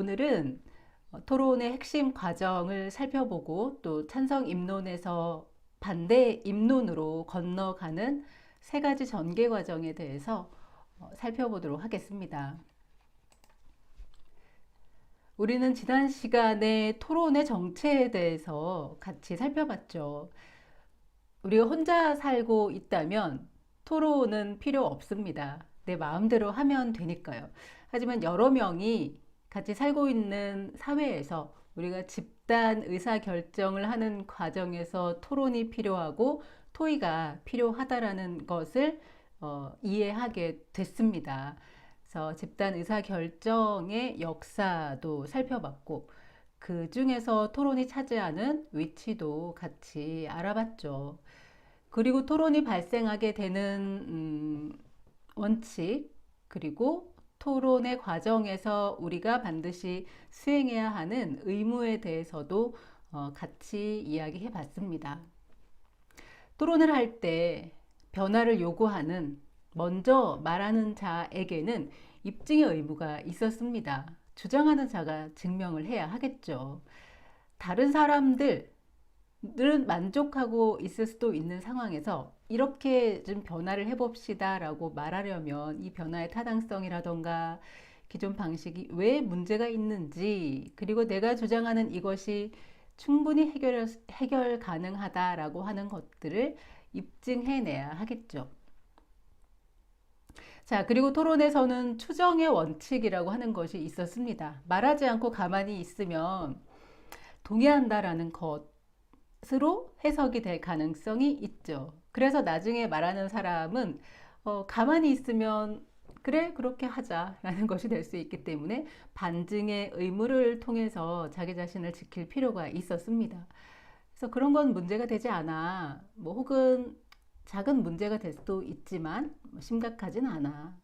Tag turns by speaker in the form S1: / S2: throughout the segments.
S1: 오늘은 토론의 핵심 과정을 살펴보고 또 찬성 입론에서 반대 입론으로 건너가는 세 가지 전개 과정에 대해서 살펴보도록 하겠습니다. 우리는 지난 시간에 토론의 정체에 대해서 같이 살펴봤죠. 우리가 혼자 살고 있다면 토론은 필요 없습니다. 내 마음대로 하면 되니까요. 하지만 여러 명이 같이 살고 있는 사회에서 우리가 집단 의사 결정을 하는 과정에서 토론이 필요하고 토의가 필요하다라는 것을 이해하게 됐습니다. 그래서 집단 의사 결정의 역사도 살펴봤고 그 중에서 토론이 차지하는 위치도 같이 알아봤죠. 그리고 토론이 발생하게 되는 원칙, 그리고 토론의 과정에서 우리가 반드시 수행해야 하는 의무에 대해서도 같이 이야기해 봤습니다. 토론을 할 때 변화를 요구하는 먼저 말하는 자에게는 입증의 의무가 있었습니다. 주장하는 자가 증명을 해야 하겠죠. 다른 사람들은 만족하고 있을 수도 있는 상황에서 이렇게 좀 변화를 해봅시다 라고 말하려면 이 변화의 타당성이라던가 기존 방식이 왜 문제가 있는지, 그리고 내가 주장하는 이것이 충분히 해결 가능하다라고 하는 것들을 입증해내야 하겠죠. 자, 그리고 토론에서는 추정의 원칙이라고 하는 것이 있었습니다. 말하지 않고 가만히 있으면 동의한다라는 것으로 해석이 될 가능성이 있죠. 그래서 나중에 말하는 사람은 가만히 있으면 그래 그렇게 하자라는 것이 될 수 있기 때문에 반증의 의무를 통해서 자기 자신을 지킬 필요가 있었습니다. 그래서 그런 건 문제가 되지 않아. 뭐 혹은 작은 문제가 될 수도 있지만 심각하진 않아.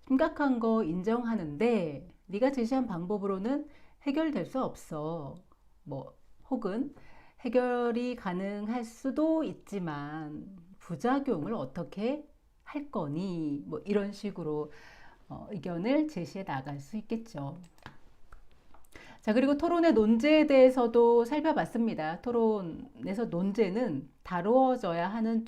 S1: 심각한 거 인정하는데 네가 제시한 방법으로는 해결될 수 없어. 뭐 혹은 해결이 가능할 수도 있지만 부작용을 어떻게 할 거니? 뭐 이런 식으로 의견을 제시해 나갈 수 있겠죠. 자, 그리고 토론의 논제에 대해서도 살펴봤습니다. 토론에서 논제는 다루어져야 하는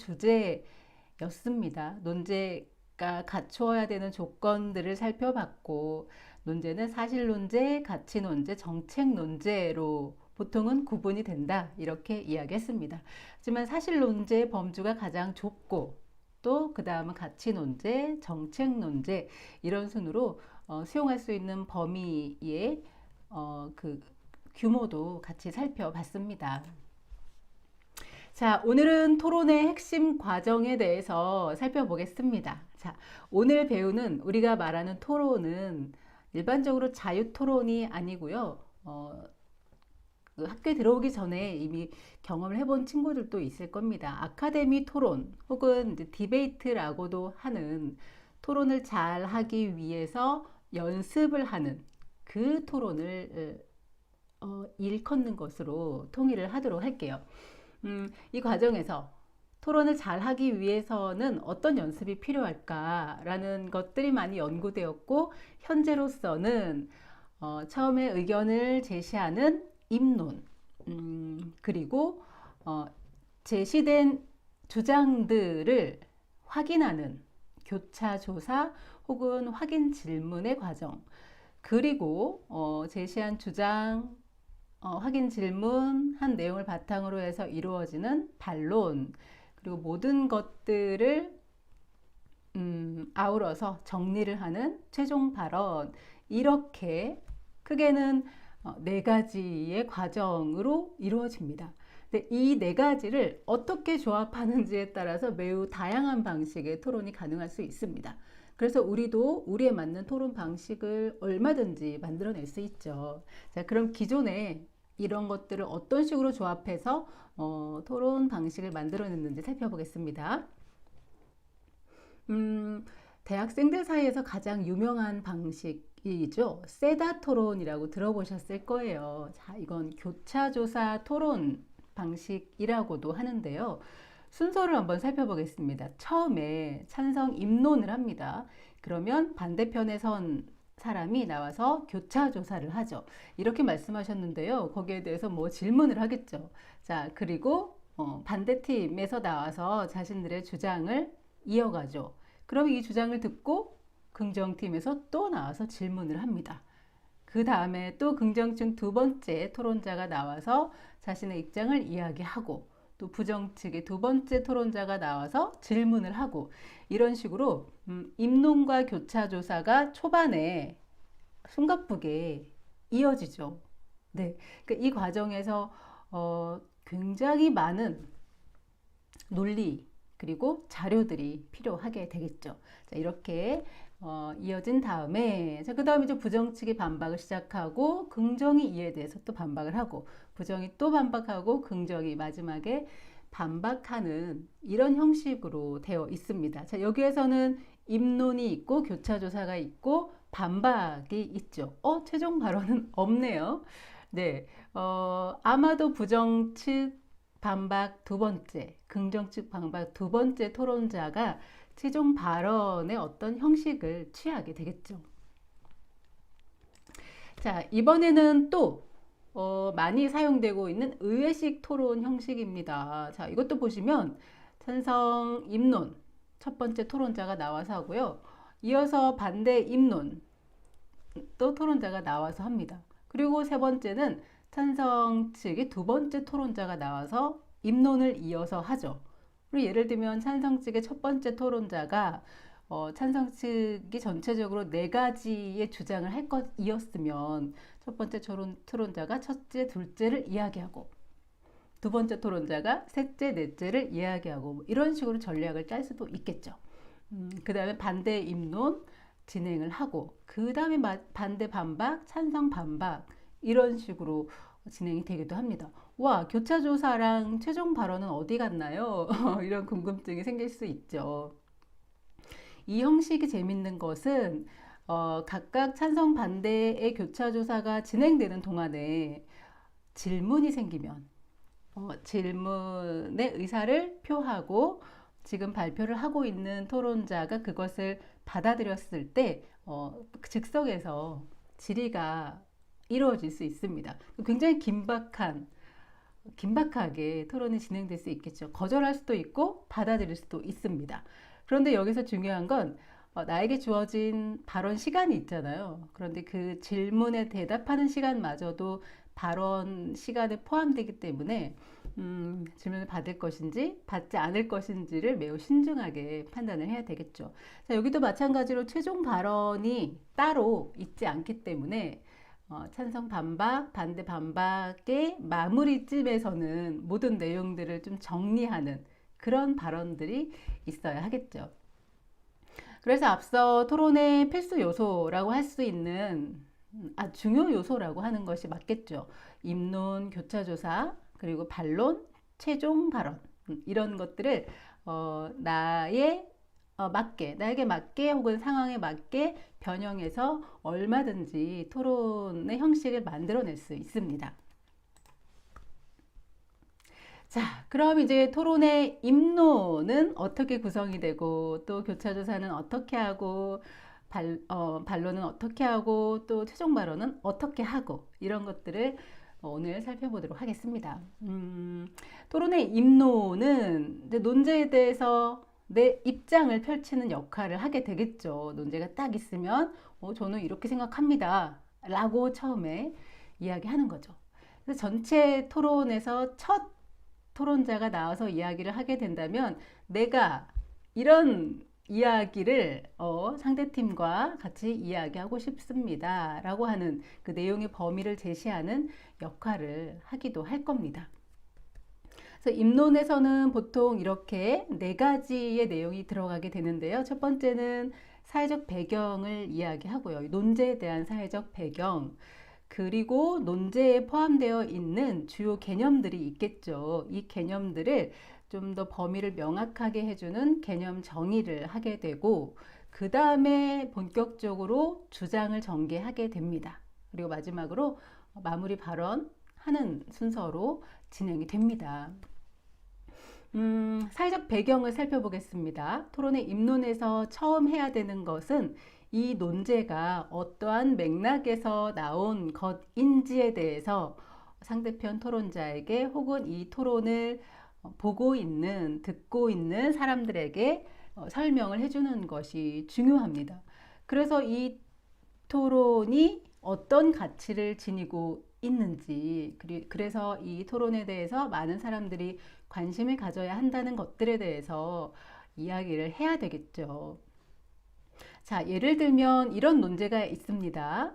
S1: 주제였습니다. 논제가 갖추어야 되는 조건들을 살펴봤고, 논제는 사실 논제, 가치 논제, 정책 논제로 보통은 구분이 된다. 이렇게 이야기했습니다. 하지만 사실 논제의 범주가 가장 좁고, 또 그 다음은 가치 논제, 정책 논제 이런 순으로 수용할 수 있는 범위의 그 규모도 같이 살펴봤습니다. 자, 오늘은 토론의 핵심 과정에 대해서 살펴보겠습니다. 자, 오늘 배우는 우리가 말하는 토론은 일반적으로 자유 토론이 아니고요. 그 학교에 들어오기 전에 이미 경험을 해본 친구들도 있을 겁니다. 아카데미 토론 혹은 디베이트라고도 하는 토론을 잘 하기 위해서 연습을 하는 그 토론을 일컫는 것으로 통일을 하도록 할게요. 이 과정에서 토론을 잘 하기 위해서는 어떤 연습이 필요할까라는 것들이 많이 연구되었고, 현재로서는 처음에 의견을 제시하는 입론, 그리고 제시된 주장들을 확인하는 교차 조사 혹은 확인 질문의 과정, 그리고 제시한 주장, 확인 질문한 내용을 바탕으로 해서 이루어지는 반론, 그리고 모든 것들을 아우러서 정리를 하는 최종 발언, 이렇게 크게는 네 가지의 과정으로 이루어집니다. 근데 이 네 가지를 어떻게 조합하는지에 따라서 매우 다양한 방식의 토론이 가능할 수 있습니다. 그래서 우리도 우리에 맞는 토론 방식을 얼마든지 만들어낼 수 있죠. 자, 그럼 기존에 이런 것들을 어떤 식으로 조합해서 토론 방식을 만들어냈는지 살펴보겠습니다. 대학생들 사이에서 가장 유명한 방식이죠. 세다 토론이라고 들어보셨을 거예요. 자, 이건 교차조사 토론 방식이라고도 하는데요. 순서를 한번 살펴보겠습니다. 처음에 찬성 입론을 합니다. 그러면 반대편에 선 사람이 나와서 교차 조사를 하죠. 이렇게 말씀하셨는데요. 거기에 대해서 뭐 질문을 하겠죠. 자, 그리고 반대팀에서 나와서 자신들의 주장을 이어가죠. 그럼 이 주장을 듣고 긍정팀에서 또 나와서 질문을 합니다. 그 다음에 또 긍정층 두 번째 토론자가 나와서 자신의 입장을 이야기하고 또 부정 측의 두 번째 토론자가 나와서 질문을 하고 이런 식으로 입론과 교차 조사가 초반에 숨가쁘게 이어지죠. 네, 그러니까 이 과정에서 굉장히 많은 논리 그리고 자료들이 필요하게 되겠죠. 자, 이렇게 이어진 다음에 자, 그 다음에 이제 부정 측이 반박을 시작하고 긍정이 이에 대해서 또 반박을 하고 부정이 또 반박하고 긍정이 마지막에 반박하는 이런 형식으로 되어 있습니다. 자, 여기에서는 입론이 있고 교차조사가 있고 반박이 있죠. 최종 발언은 없네요. 네, 아마도 부정 측 반박 두 번째, 긍정 측 반박 두 번째 토론자가 최종 발언의 어떤 형식을 취하게 되겠죠. 자, 이번에는 또 많이 사용되고 있는 의회식 토론 형식입니다. 자, 이것도 보시면 찬성 입론 첫 번째 토론자가 나와서 하고요. 이어서 반대 입론 또 토론자가 나와서 합니다. 그리고 세 번째는 찬성 측의 두 번째 토론자가 나와서 입론을 이어서 하죠. 그리고 예를 들면 찬성 측의 첫 번째 토론자가 찬성 측이 전체적으로 네 가지의 주장을 할 것이었으면 첫 번째 토론자가 첫째, 둘째를 이야기하고 두 번째 토론자가 셋째, 넷째를 이야기하고 뭐 이런 식으로 전략을 짤 수도 있겠죠. 그 다음에 반대 입론 진행을 하고 그 다음에 반대 반박, 찬성 반박 이런 식으로 진행이 되기도 합니다. 와, 교차조사랑 최종 발언은 어디 갔나요? 이런 궁금증이 생길 수 있죠. 이 형식이 재밌는 것은 각각 찬성 반대의 교차조사가 진행되는 동안에 질문이 생기면 질문의 의사를 표하고 지금 발표를 하고 있는 토론자가 그것을 받아들였을 때 즉석에서 질의가 이루어질 수 있습니다. 굉장히 긴박하게 토론이 진행될 수 있겠죠. 거절할 수도 있고 받아들일 수도 있습니다. 그런데 여기서 중요한 건 나에게 주어진 발언 시간이 있잖아요. 그런데 그 질문에 대답하는 시간마저도 발언 시간에 포함되기 때문에 질문을 받을 것인지 받지 않을 것인지를 매우 신중하게 판단을 해야 되겠죠. 자, 여기도 마찬가지로 최종 발언이 따로 있지 않기 때문에 찬성 반박, 반대 반박의 마무리쯤에서는 모든 내용들을 좀 정리하는 그런 발언들이 있어야 하겠죠. 그래서 앞서 토론의 필수 요소라고 할 수 있는 중요 요소라고 하는 것이 맞겠죠. 입론, 교차조사, 그리고 반론, 최종 발언 이런 것들을 나에게 맞게 혹은 상황에 맞게 변형해서 얼마든지 토론의 형식을 만들어낼 수 있습니다. 자, 그럼 이제 토론의 입론은 어떻게 구성이 되고 또 교차조사는 어떻게 하고 반론은 어떻게 하고 또 최종 발언은 어떻게 하고 이런 것들을 오늘 살펴보도록 하겠습니다. 토론의 입론은 논제에 대해서 내 입장을 펼치는 역할을 하게 되겠죠. 논제가 딱 있으면 저는 이렇게 생각합니다 라고 처음에 이야기하는 거죠. 그래서 전체 토론에서 첫 토론자가 나와서 이야기를 하게 된다면 내가 이런 이야기를 상대팀과 같이 이야기하고 싶습니다 라고 하는 그 내용의 범위를 제시하는 역할을 하기도 할 겁니다. 그래서 입론에서는 보통 이렇게 네 가지의 내용이 들어가게 되는데요. 첫 번째는 사회적 배경을 이야기하고요. 논제에 대한 사회적 배경, 그리고 논제에 포함되어 있는 주요 개념들이 있겠죠. 이 개념들을 좀 더 범위를 명확하게 해주는 개념 정의를 하게 되고 그 다음에 본격적으로 주장을 전개하게 됩니다. 그리고 마지막으로 마무리 발언하는 순서로 진행이 됩니다. 사회적 배경을 살펴보겠습니다. 토론의 입론에서 처음 해야 되는 것은 이 논제가 어떠한 맥락에서 나온 것인지에 대해서 상대편 토론자에게 혹은 이 토론을 보고 있는, 듣고 있는 사람들에게 설명을 해주는 것이 중요합니다. 그래서 이 토론이 어떤 가치를 지니고 있는지, 그래서 이 토론에 대해서 많은 사람들이 관심을 가져야 한다는 것들에 대해서 이야기를 해야 되겠죠. 자, 예를 들면 이런 논제가 있습니다.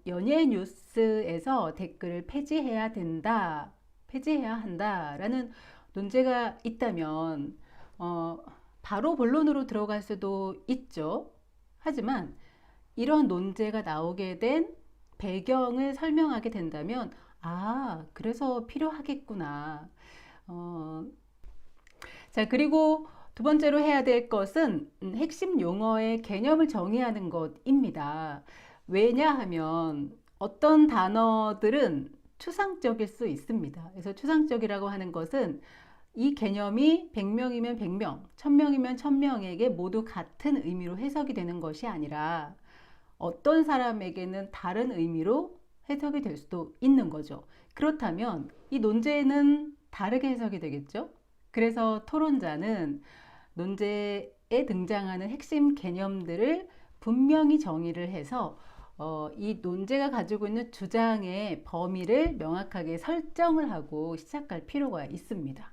S1: 연예 뉴스에서 댓글을 폐지해야 된다, 폐지해야 한다라는 논제가 있다면, 바로 본론으로 들어갈 수도 있죠. 하지만 이런 논제가 나오게 된 배경을 설명하게 된다면, 아, 그래서 필요하겠구나. 자, 그리고 두 번째로 해야 될 것은 핵심 용어의 개념을 정의하는 것입니다. 왜냐하면 어떤 단어들은 추상적일 수 있습니다. 그래서 추상적이라고 하는 것은 이 개념이 100명이면 100명, 1000명이면 1000명에게 모두 같은 의미로 해석이 되는 것이 아니라 어떤 사람에게는 다른 의미로 해석이 될 수도 있는 거죠. 그렇다면 이 논제는 다르게 해석이 되겠죠? 그래서 토론자는 논제에 등장하는 핵심 개념들을 분명히 정의를 해서 이 논제가 가지고 있는 주장의 범위를 명확하게 설정을 하고 시작할 필요가 있습니다.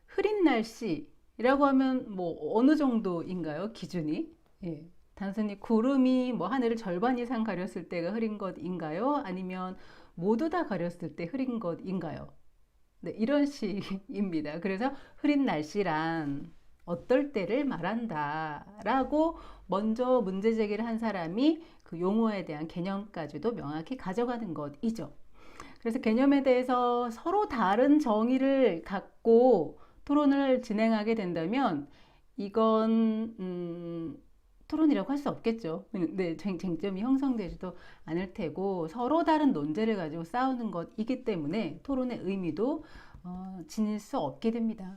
S1: 흐린 날씨라고 하면 뭐 어느 정도인가요? 기준이? 예. 단순히 구름이 뭐 하늘을 절반 이상 가렸을 때가 흐린 것인가요? 아니면 모두 다 가렸을 때 흐린 것인가요? 네, 이런 식입니다. 그래서 흐린 날씨란 어떨 때를 말한다 라고 먼저 문제 제기를 한 사람이 그 용어에 대한 개념까지도 명확히 가져가는 것이죠. 그래서 개념에 대해서 서로 다른 정의를 갖고 토론을 진행하게 된다면 이건 토론이라고 할 수 없겠죠. 네, 쟁점이 형성되지도 않을 테고 서로 다른 논제를 가지고 싸우는 것이기 때문에 토론의 의미도 지닐 수 없게 됩니다.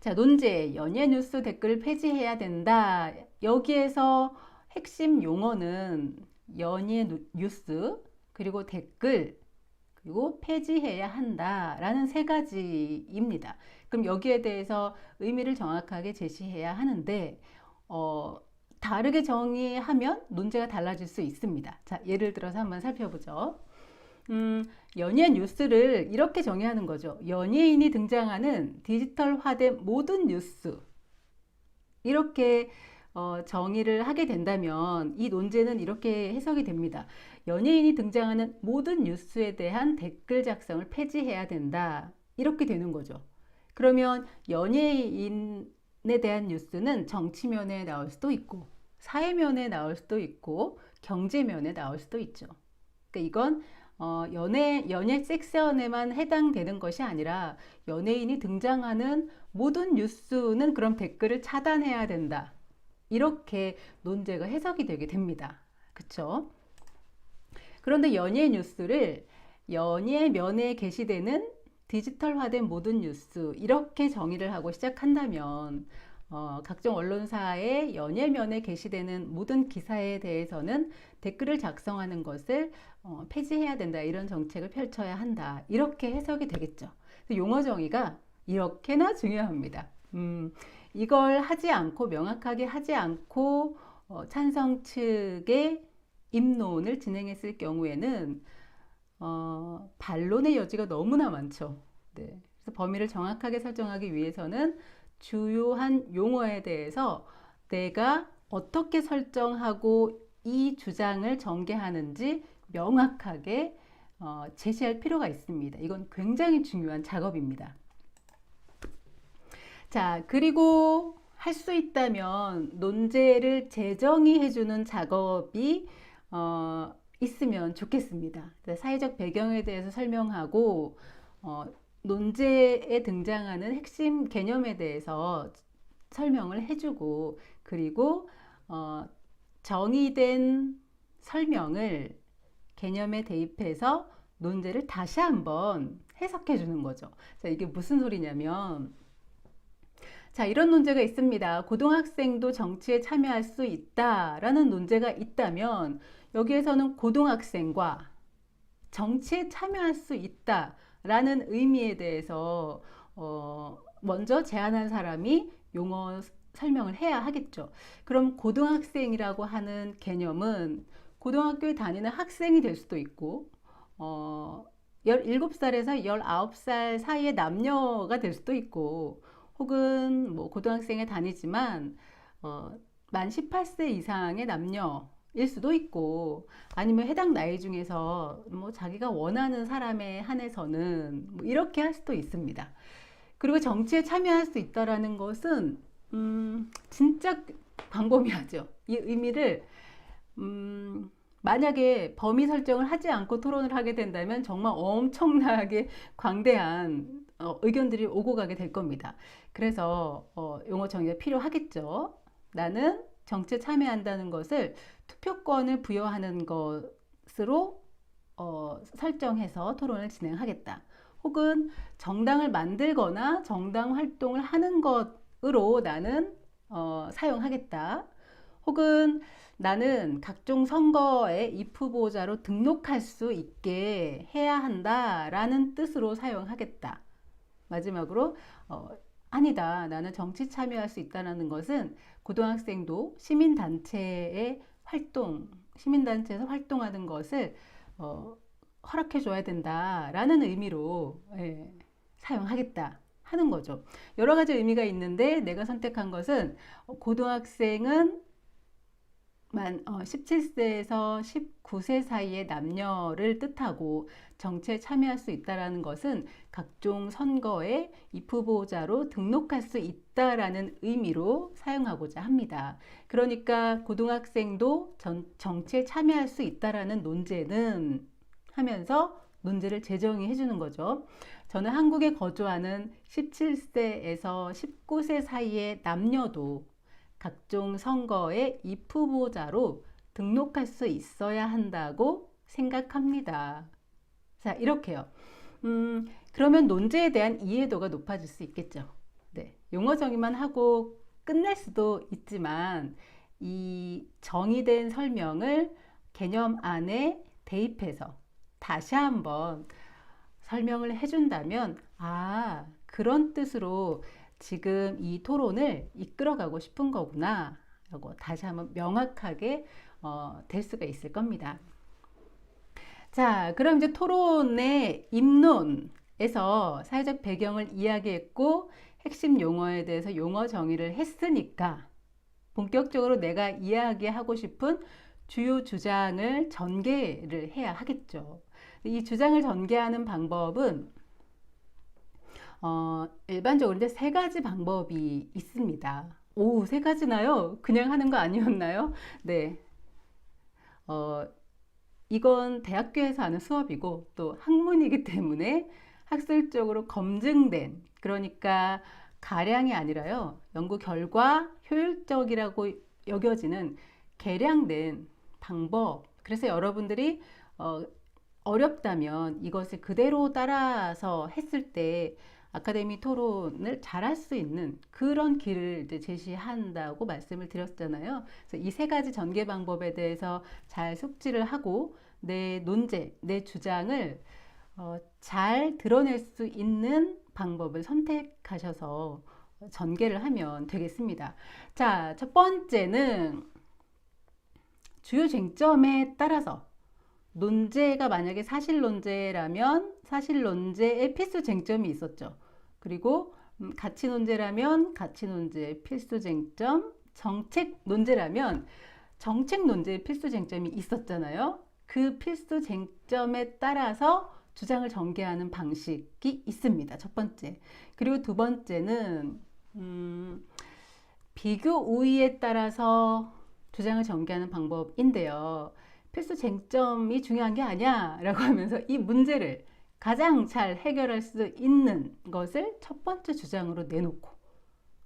S1: 자, 논제, 연예 뉴스 댓글을 폐지해야 된다. 여기에서 핵심 용어는 연예 뉴스, 그리고 댓글, 그리고 폐지해야 한다라는 세 가지입니다. 그럼 여기에 대해서 의미를 정확하게 제시해야 하는데 다르게 정의하면 논제가 달라질 수 있습니다. 자, 예를 들어서 한번 살펴보죠. 연예 뉴스를 이렇게 정의하는 거죠. 연예인이 등장하는 디지털화된 모든 뉴스. 이렇게 정의를 하게 된다면 이 논제는 이렇게 해석이 됩니다. 연예인이 등장하는 모든 뉴스에 대한 댓글 작성을 폐지해야 된다. 이렇게 되는 거죠. 그러면 연예인에 대한 뉴스는 정치면에 나올 수도 있고 사회면에 나올 수도 있고 경제면에 나올 수도 있죠. 그러니까 이건 연예 섹션에만 해당되는 것이 아니라 연예인이 등장하는 모든 뉴스는 그럼 댓글을 차단해야 된다. 이렇게 논제가 해석이 되게 됩니다. 그쵸? 그런데 연예 뉴스를 연예면에 게시되는 디지털화된 모든 뉴스 이렇게 정의를 하고 시작한다면 각종 언론사의 연예면에 게시되는 모든 기사에 대해서는 댓글을 작성하는 것을 폐지해야 된다. 이런 정책을 펼쳐야 한다. 이렇게 해석이 되겠죠. 용어 정의가 이렇게나 중요합니다. 이걸 하지 않고 명확하게 하지 않고 찬성 측의 입론을 진행했을 경우에는 반론의 여지가 너무나 많죠. 네. 그래서 범위를 정확하게 설정하기 위해서는 주요한 용어에 대해서 내가 어떻게 설정하고 이 주장을 전개하는지 명확하게 제시할 필요가 있습니다. 이건 굉장히 중요한 작업입니다. 자, 그리고 할 수 있다면 논제를 재정의해주는 작업이 있으면 좋겠습니다. 사회적 배경에 대해서 설명하고 논제에 등장하는 핵심 개념에 대해서 설명을 해주고 그리고 정의된 설명을 개념에 대입해서 논제를 다시 한번 해석해 주는 거죠. 자, 이게 무슨 소리냐면 자, 이런 논제가 있습니다. 고등학생도 정치에 참여할 수 있다라는 논제가 있다면 여기에서는 고등학생과 정치에 참여할 수 있다라는 의미에 대해서 먼저 제안한 사람이 용어 설명을 해야 하겠죠. 그럼 고등학생이라고 하는 개념은 고등학교에 다니는 학생이 될 수도 있고 17살에서 19살 사이의 남녀가 될 수도 있고 혹은 뭐 고등학생에 다니지만 만 18세 이상의 남녀일 수도 있고 아니면 해당 나이 중에서 뭐 자기가 원하는 사람에 한해서는 뭐 이렇게 할 수도 있습니다. 그리고 정치에 참여할 수 있다라는 것은 진짜 광범위하죠. 이 의미를 만약에 범위 설정을 하지 않고 토론을 하게 된다면 정말 엄청나게 광대한 의견들이 오고 가게 될 겁니다. 그래서 용어 정의가 필요하겠죠. 나는 정치에 참여한다는 것을 투표권을 부여하는 것으로 설정해서 토론을 진행하겠다. 혹은 정당을 만들거나 정당 활동을 하는 것으로 나는 사용하겠다. 혹은 나는 각종 선거에 입 후보자로 등록할 수 있게 해야 한다라는 뜻으로 사용하겠다. 마지막으로 아니다. 나는 정치 참여할 수 있다는 것은 고등학생도 시민단체에서 활동하는 것을 허락해 줘야 된다라는 의미로 사용하겠다 하는 거죠. 여러 가지 의미가 있는데 내가 선택한 것은 고등학생은 17세에서 19세 사이의 남녀를 뜻하고 정치에 참여할 수 있다라는 것은 각종 선거에 입후보자로 등록할 수 있다라는 의미로 사용하고자 합니다. 그러니까 고등학생도 정치에 참여할 수 있다라는 논제는 하면서 논제를 재정의해 주는 거죠. 저는 한국에 거주하는 17세에서 19세 사이의 남녀도 각종 선거에 입후보자로 등록할 수 있어야 한다고 생각합니다. 자, 이렇게요. 그러면 논제에 대한 이해도가 높아질 수 있겠죠. 네, 용어 정의만 하고 끝낼 수도 있지만 이 정의된 설명을 개념 안에 대입해서 다시 한번 설명을 해준다면 그런 뜻으로 지금 이 토론을 이끌어가고 싶은 거구나 라고 다시 한번 명확하게 될 수가 있을 겁니다. 자, 그럼 이제 토론의 입론에서 사회적 배경을 이야기했고 핵심 용어에 대해서 용어 정의를 했으니까 본격적으로 내가 이야기하고 싶은 주요 주장을 전개를 해야 하겠죠. 이 주장을 전개하는 방법은 일반적으로 이제 세 가지 방법이 있습니다. 오, 세 가지나요? 그냥 하는 거 아니었나요? 네. 이건 대학교에서 하는 수업이고 또 학문이기 때문에 학술적으로 검증된, 그러니까 가량이 아니라요, 연구 결과 효율적이라고 여겨지는 계량된 방법. 그래서 여러분들이 어렵다면 이것을 그대로 따라서 했을 때 아카데미 토론을 잘할 수 있는 그런 길을 이제 제시한다고 말씀을 드렸잖아요. 그래서 이 세 가지 전개 방법에 대해서 잘 숙지를 하고 내 논제, 내 주장을 잘 드러낼 수 있는 방법을 선택하셔서 전개를 하면 되겠습니다. 자, 첫 번째는 주요 쟁점에 따라서 논제가 만약에 사실 논제라면 사실 논제의 필수 쟁점이 있었죠. 그리고 가치 논제라면 가치 논제의 필수 쟁점, 정책 논제라면 정책 논제의 필수 쟁점이 있었잖아요. 그 필수 쟁점에 따라서 주장을 전개하는 방식이 있습니다. 첫 번째. 그리고 두 번째는 비교 우위에 따라서 주장을 전개하는 방법인데요. 필수 쟁점이 중요한 게 아니야 라고 하면서 이 문제를 가장 잘 해결할 수 있는 것을 첫 번째 주장으로 내놓고,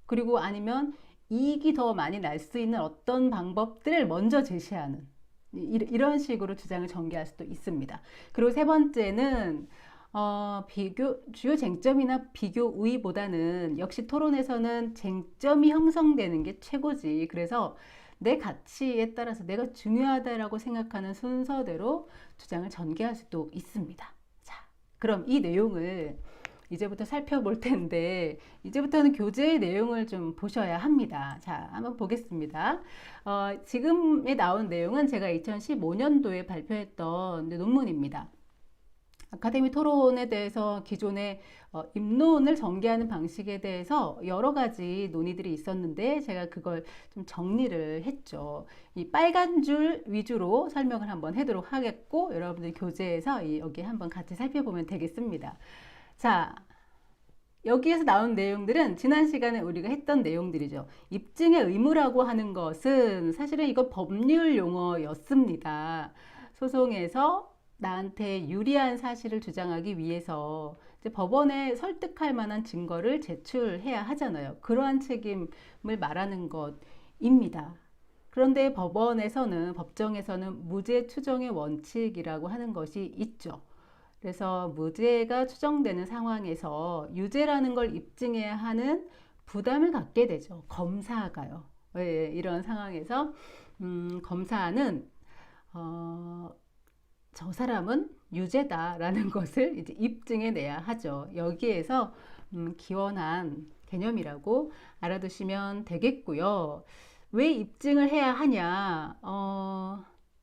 S1: 그리고 아니면 이익이 더 많이 날 수 있는 어떤 방법들을 먼저 제시하는 이런 식으로 주장을 전개할 수도 있습니다. 그리고 세 번째는 주요 쟁점이나 비교 우위보다는 역시 토론에서는 쟁점이 형성되는 게 최고지. 그래서 내 가치에 따라서 내가 중요하다라고 생각하는 순서대로 주장을 전개할 수도 있습니다. 자, 그럼 이 내용을 이제부터 살펴볼 텐데, 이제부터는 교재의 내용을 좀 보셔야 합니다. 자, 한번 보겠습니다. 지금에 나온 내용은 제가 2015년도에 발표했던 논문입니다. 아카데미 토론에 대해서 기존의 입론을 전개하는 방식에 대해서 여러 가지 논의들이 있었는데 제가 그걸 좀 정리를 했죠. 이 빨간 줄 위주로 설명을 한번 하도록 하겠고 여러분들 교재에서 여기 한번 같이 살펴보면 되겠습니다. 자, 여기에서 나온 내용들은 지난 시간에 우리가 했던 내용들이죠. 입증의 의무라고 하는 것은 사실은 이거 법률 용어였습니다. 소송에서 나한테 유리한 사실을 주장하기 위해서 이제 법원에 설득할 만한 증거를 제출해야 하잖아요. 그러한 책임을 말하는 것입니다. 그런데 법정에서는 무죄 추정의 원칙이라고 하는 것이 있죠. 그래서 무죄가 추정되는 상황에서 유죄라는 걸 입증해야 하는 부담을 갖게 되죠. 검사가요. 이런 상황에서 검사는 저 사람은 유죄다라는 것을 이제 입증해내야 하죠. 여기에서 기원한 개념이라고 알아두시면 되겠고요. 왜 입증을 해야 하냐?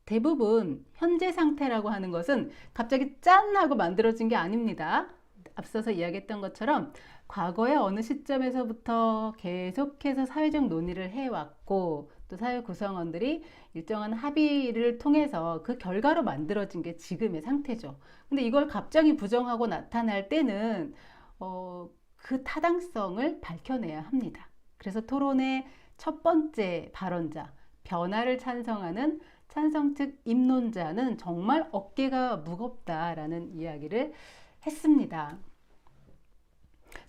S1: 대부분 현재 상태라고 하는 것은 갑자기 짠 하고 만들어진 게 아닙니다. 앞서서 이야기했던 것처럼 과거의 어느 시점에서부터 계속해서 사회적 논의를 해왔고 또 사회 구성원들이 일정한 합의를 통해서 그 결과로 만들어진 게 지금의 상태죠. 근데 이걸 갑자기 부정하고 나타날 때는 그 타당성을 밝혀내야 합니다. 그래서 토론의 첫 번째 발언자, 변화를 찬성하는 찬성 측 입론자는 정말 어깨가 무겁다라는 이야기를 했습니다.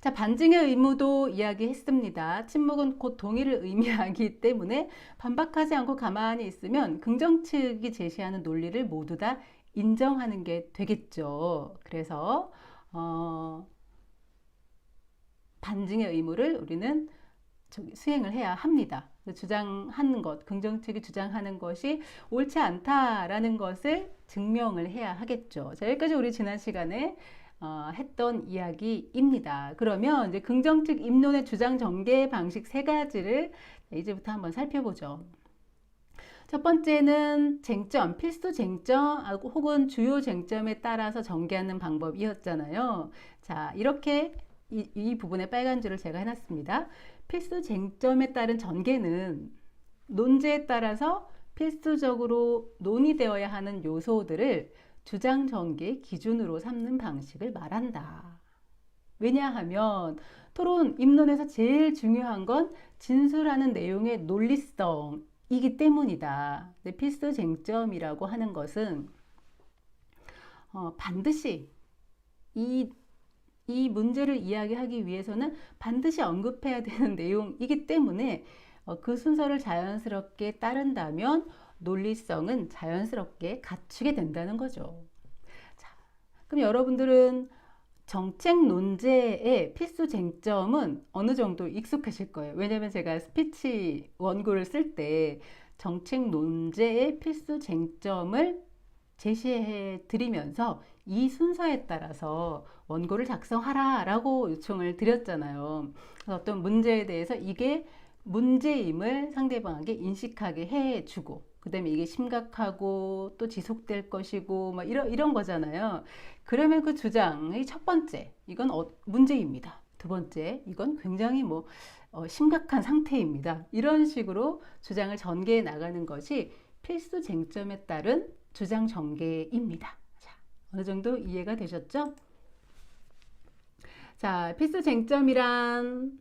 S1: 자, 반증의 의무도 이야기했습니다. 침묵은 곧 동의를 의미하기 때문에 반박하지 않고 가만히 있으면 긍정 측이 제시하는 논리를 모두 다 인정하는 게 되겠죠. 그래서 반증의 의무를 우리는 수행을 해야 합니다. 주장하는 것, 긍정 측이 주장하는 것이 옳지 않다라는 것을 증명을 해야 하겠죠. 자, 여기까지 우리 지난 시간에 했던 이야기입니다. 그러면 이제 긍정측 입론의 주장 전개 방식 세 가지를 이제부터 한번 살펴보죠. 첫 번째는 쟁점, 필수 쟁점 혹은 주요 쟁점에 따라서 전개하는 방법이었잖아요. 자, 이렇게 이 부분에 빨간 줄을 제가 해놨습니다. 필수 쟁점에 따른 전개는 논제에 따라서 필수적으로 논의되어야 하는 요소들을 주장 전개 기준으로 삼는 방식을 말한다. 왜냐하면 토론 입론에서 제일 중요한 건 진술하는 내용의 논리성이기 때문이다. 필수 쟁점이라고 하는 것은 반드시 이 문제를 이야기하기 위해서는 반드시 언급해야 되는 내용이기 때문에 그 순서를 자연스럽게 따른다면 논리성은 자연스럽게 갖추게 된다는 거죠. 자, 그럼 여러분들은 정책 논제의 필수 쟁점은 어느 정도 익숙하실 거예요. 왜냐하면 제가 스피치 원고를 쓸 때 정책 논제의 필수 쟁점을 제시해 드리면서 이 순서에 따라서 원고를 작성하라 라고 요청을 드렸잖아요. 어떤 문제에 대해서 이게 문제임을 상대방에게 인식하게 해주고 그 다음에 이게 심각하고 또 지속될 것이고 막 이런 거잖아요. 그러면 그 주장의 첫 번째 이건 문제입니다. 두 번째 이건 굉장히 심각한 상태입니다. 이런 식으로 주장을 전개해 나가는 것이 필수 쟁점에 따른 주장 전개입니다. 자, 어느 정도 이해가 되셨죠? 자, 필수 쟁점이란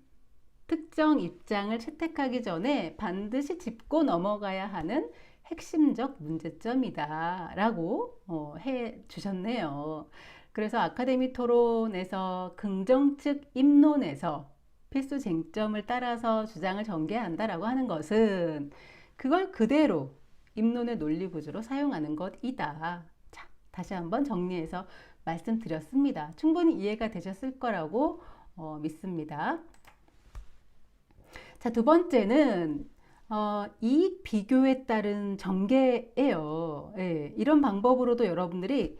S1: 특정 입장을 채택하기 전에 반드시 짚고 넘어가야 하는 핵심적 문제점이다 라고 해 주셨네요. 그래서 아카데미 토론에서 긍정측 입론에서 필수 쟁점을 따라서 주장을 전개한다라고 하는 것은 그걸 그대로 입론의 논리 구조로 사용하는 것이다. 자, 다시 한번 정리해서 말씀드렸습니다. 충분히 이해가 되셨을 거라고 믿습니다. 자, 두 번째는 이익 비교에 따른 전개예요. 예, 이런 방법으로도 여러분들이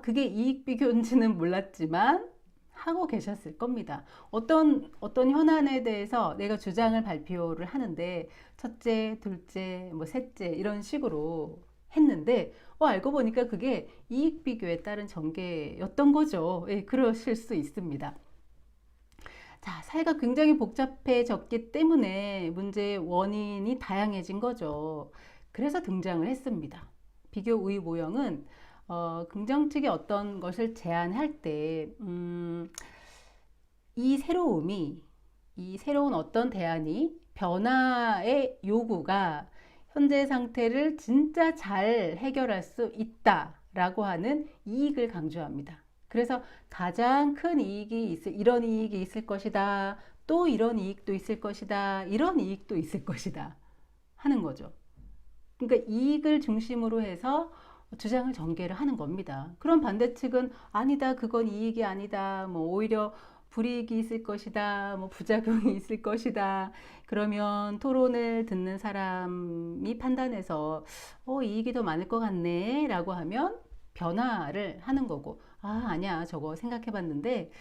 S1: 그게 이익 비교인지는 몰랐지만 하고 계셨을 겁니다. 어떤 현안에 대해서 내가 주장을 발표를 하는데 첫째, 둘째, 뭐 셋째 이런 식으로 했는데 알고 보니까 그게 이익 비교에 따른 전개였던 거죠. 예, 그러실 수 있습니다. 자, 사회가 굉장히 복잡해졌기 때문에 문제의 원인이 다양해진 거죠. 그래서 등장을 했습니다. 비교 우위 모형은 긍정 측의 어떤 것을 제안할 때, 이 새로운 어떤 대안이 변화의 요구가 현재 상태를 진짜 잘 해결할 수 있다라고 하는 이익을 강조합니다. 그래서 가장 큰 이런 이익이 있을 것이다. 또 이런 이익도 있을 것이다. 이런 이익도 있을 것이다. 하는 거죠. 그러니까 이익을 중심으로 해서 주장을 전개를 하는 겁니다. 그럼 반대측은 아니다, 그건 이익이 아니다, 뭐 오히려 불이익이 있을 것이다, 뭐 부작용이 있을 것이다. 그러면 토론을 듣는 사람이 판단해서 이익이 더 많을 것 같네 라고 하면 변화를 하는 거고, 아니야, 저거 생각해 봤는데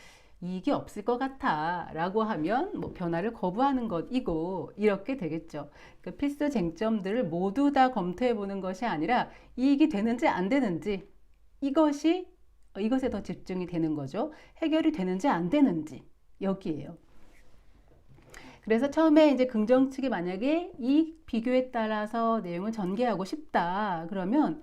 S1: 이익이 없을 것 같아 라고 하면 뭐 변화를 거부하는 것이고, 이렇게 되겠죠. 그 필수 쟁점들을 모두 다 검토해 보는 것이 아니라 이익이 되는지 안 되는지, 이것에 더 집중이 되는 거죠. 해결이 되는지 안 되는지, 여기에요. 그래서 처음에 이제 긍정 측이 만약에 이익 비교에 따라서 내용을 전개하고 싶다 그러면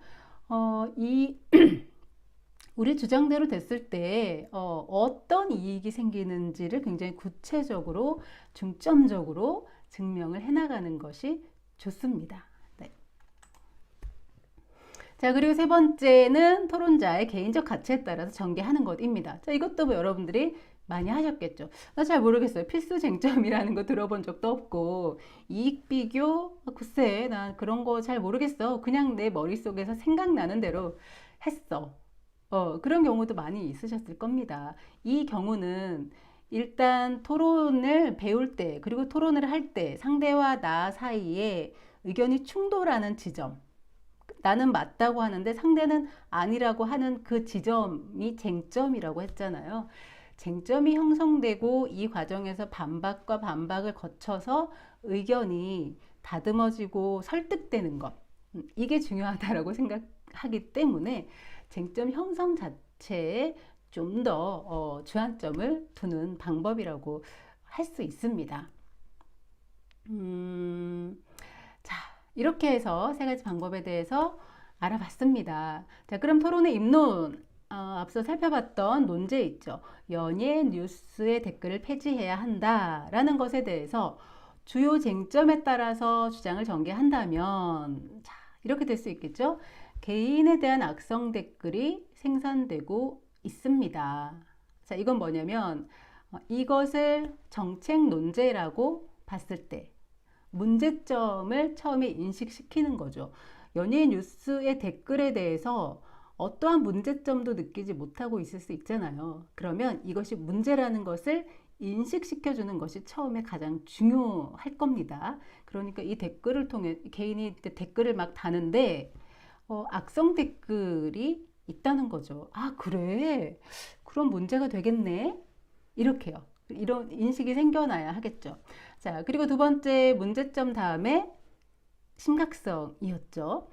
S1: 우리 주장대로 됐을 때 어떤 이익이 생기는지를 굉장히 구체적으로 중점적으로 증명을 해나가는 것이 좋습니다. 네. 자, 그리고 세 번째는 토론자의 개인적 가치에 따라서 전개하는 것입니다. 자, 이것도 뭐 여러분들이 많이 하셨겠죠. 나 잘 모르겠어요. 필수 쟁점이라는 거 들어본 적도 없고, 이익 비교? 글쎄, 난 그런 거 잘 모르겠어. 그냥 내 머릿속에서 생각나는 대로 했어. 그런 경우도 많이 있으셨을 겁니다. 이 경우는 일단 토론을 배울 때, 그리고 토론을 할 때 상대와 나 사이에 의견이 충돌하는 지점, 나는 맞다고 하는데 상대는 아니라고 하는 그 지점이 쟁점이라고 했잖아요. 쟁점이 형성되고 이 과정에서 반박과 반박을 거쳐서 의견이 다듬어지고 설득되는 것, 이게 중요하다고 생각하기 때문에 쟁점 형성 자체에 좀 더 주안점을 두는 방법이라고 할 수 있습니다. 자, 이렇게 해서 세 가지 방법에 대해서 알아봤습니다. 자, 그럼 토론의 입론, 앞서 살펴봤던 논제 있죠. 연예 뉴스의 댓글을 폐지해야 한다라는 것에 대해서 주요 쟁점에 따라서 주장을 전개한다면, 자, 이렇게 될 수 있겠죠. 개인에 대한 악성 댓글이 생산되고 있습니다. 자, 이건 뭐냐면 이것을 정책 논제라고 봤을 때 문제점을 처음에 인식시키는 거죠. 연예 뉴스의 댓글에 대해서 어떠한 문제점도 느끼지 못하고 있을 수 있잖아요. 그러면 이것이 문제라는 것을 인식시켜주는 것이 처음에 가장 중요할 겁니다. 그러니까 이 댓글을 통해 개인이 댓글을 막 다는데 악성 댓글이 있다는 거죠. 그래? 그럼 문제가 되겠네? 이렇게요. 이런 인식이 생겨나야 하겠죠. 자, 그리고 두 번째 문제점 다음에 심각성이었죠.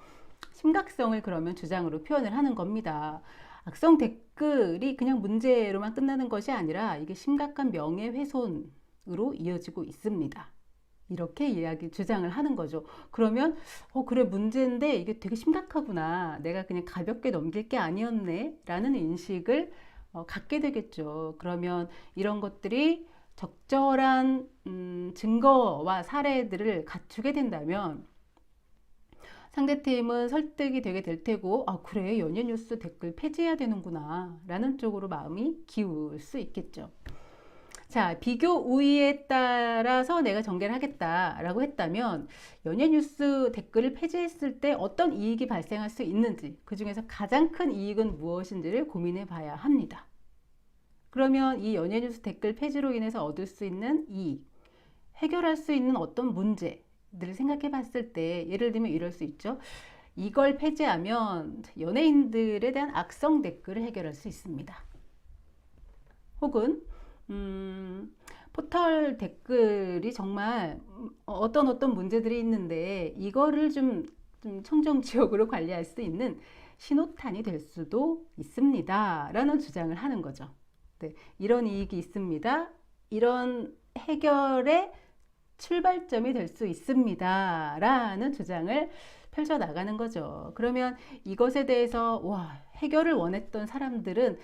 S1: 심각성을 그러면 주장으로 표현을 하는 겁니다. 악성 댓글이 그냥 문제로만 끝나는 것이 아니라 이게 심각한 명예훼손으로 이어지고 있습니다. 이렇게 주장을 하는 거죠. 그러면 그래, 문제인데 이게 되게 심각하구나. 내가 그냥 가볍게 넘길 게 아니었네 라는 인식을 갖게 되겠죠. 그러면 이런 것들이 적절한 증거와 사례들을 갖추게 된다면 상대팀은 설득이 되게 될 테고, 그래, 연예뉴스 댓글 폐지해야 되는구나 라는 쪽으로 마음이 기울 수 있겠죠. 자, 비교 우위에 따라서 내가 전개를 하겠다라고 했다면 연예뉴스 댓글을 폐지했을 때 어떤 이익이 발생할 수 있는지, 그 중에서 가장 큰 이익은 무엇인지를 고민해 봐야 합니다. 그러면 이 연예뉴스 댓글 폐지로 인해서 얻을 수 있는 이익, 해결할 수 있는 어떤 문제들을 생각해 봤을 때, 예를 들면 이럴 수 있죠. 이걸 폐지하면 연예인들에 대한 악성 댓글을 해결할 수 있습니다. 혹은 포털 댓글이 정말 어떤 문제들이 있는데 이거를 좀 청정지역으로 관리할 수 있는 신호탄이 될 수도 있습니다. 라는 주장을 하는 거죠. 네, 이런 이익이 있습니다. 이런 해결의 출발점이 될 수 있습니다. 라는 주장을 펼쳐 나가는 거죠. 그러면 이것에 대해서 해결을 원했던 사람들은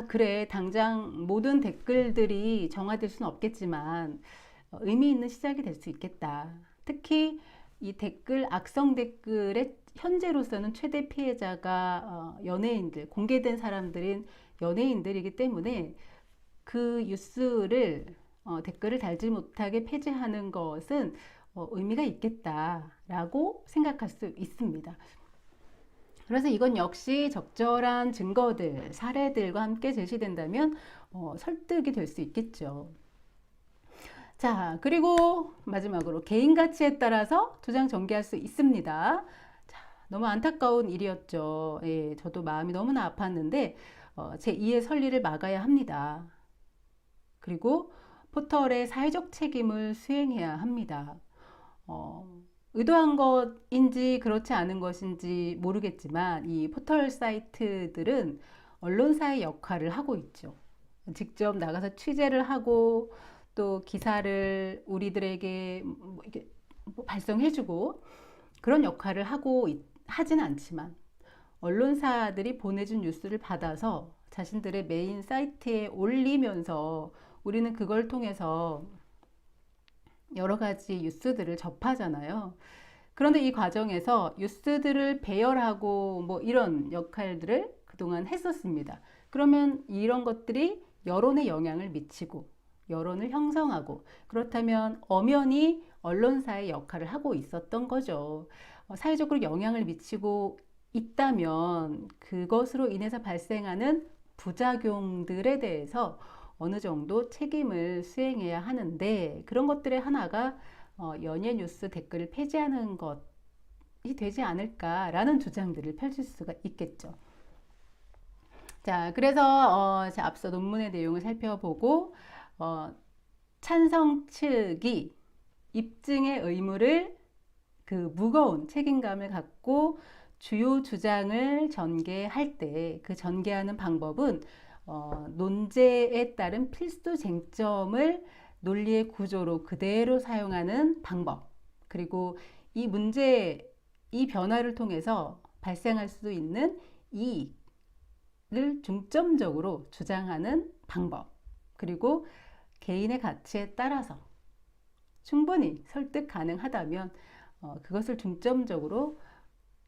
S1: 그래, 당장 모든 댓글들이 정화될 수는 없겠지만 의미 있는 시작이 될 수 있겠다. 특히 이 댓글, 악성 댓글의 현재로서는 최대 피해자가 연예인들, 공개된 사람들인 연예인들이기 때문에 그 뉴스를 댓글을 달지 못하게 폐지하는 것은 의미가 있겠다라고 생각할 수 있습니다. 그래서 이건 역시 적절한 증거들, 사례들과 함께 제시된다면 설득이 될 수 있겠죠. 자, 그리고 마지막으로 개인 가치에 따라서 주장 전개할 수 있습니다. 자, 너무 안타까운 일이었죠. 예, 저도 마음이 너무나 아팠는데 제2의 선리를 막아야 합니다. 그리고 포털의 사회적 책임을 수행해야 합니다. 의도한 것인지 그렇지 않은 것인지 모르겠지만 이 포털 사이트들은 언론사의 역할을 하고 있죠. 직접 나가서 취재를 하고 또 기사를 우리들에게 발송해주고 그런 역할을 하지는 않지만 언론사들이 보내준 뉴스를 받아서 자신들의 메인 사이트에 올리면서 우리는 그걸 통해서 여러 가지 뉴스들을 접하잖아요. 그런데 이 과정에서 뉴스들을 배열하고 이런 역할들을 그동안 했었습니다. 그러면 이런 것들이 여론에 영향을 미치고 여론을 형성하고, 그렇다면 엄연히 언론사의 역할을 하고 있었던 거죠. 사회적으로 영향을 미치고 있다면 그것으로 인해서 발생하는 부작용들에 대해서 어느 정도 책임을 수행해야 하는데, 그런 것들의 하나가 연예뉴스 댓글을 폐지하는 것이 되지 않을까라는 주장들을 펼칠 수가 있겠죠. 자, 그래서 앞서 논문의 내용을 살펴보고 찬성 측이 입증의 의무를, 그 무거운 책임감을 갖고 주요 주장을 전개할 때 그 전개하는 방법은 논제에 따른 필수 쟁점을 논리의 구조로 그대로 사용하는 방법, 그리고 이 변화를 통해서 발생할 수 있는 이익을 중점적으로 주장하는 방법, 그리고 개인의 가치에 따라서 충분히 설득 가능하다면 그것을 중점적으로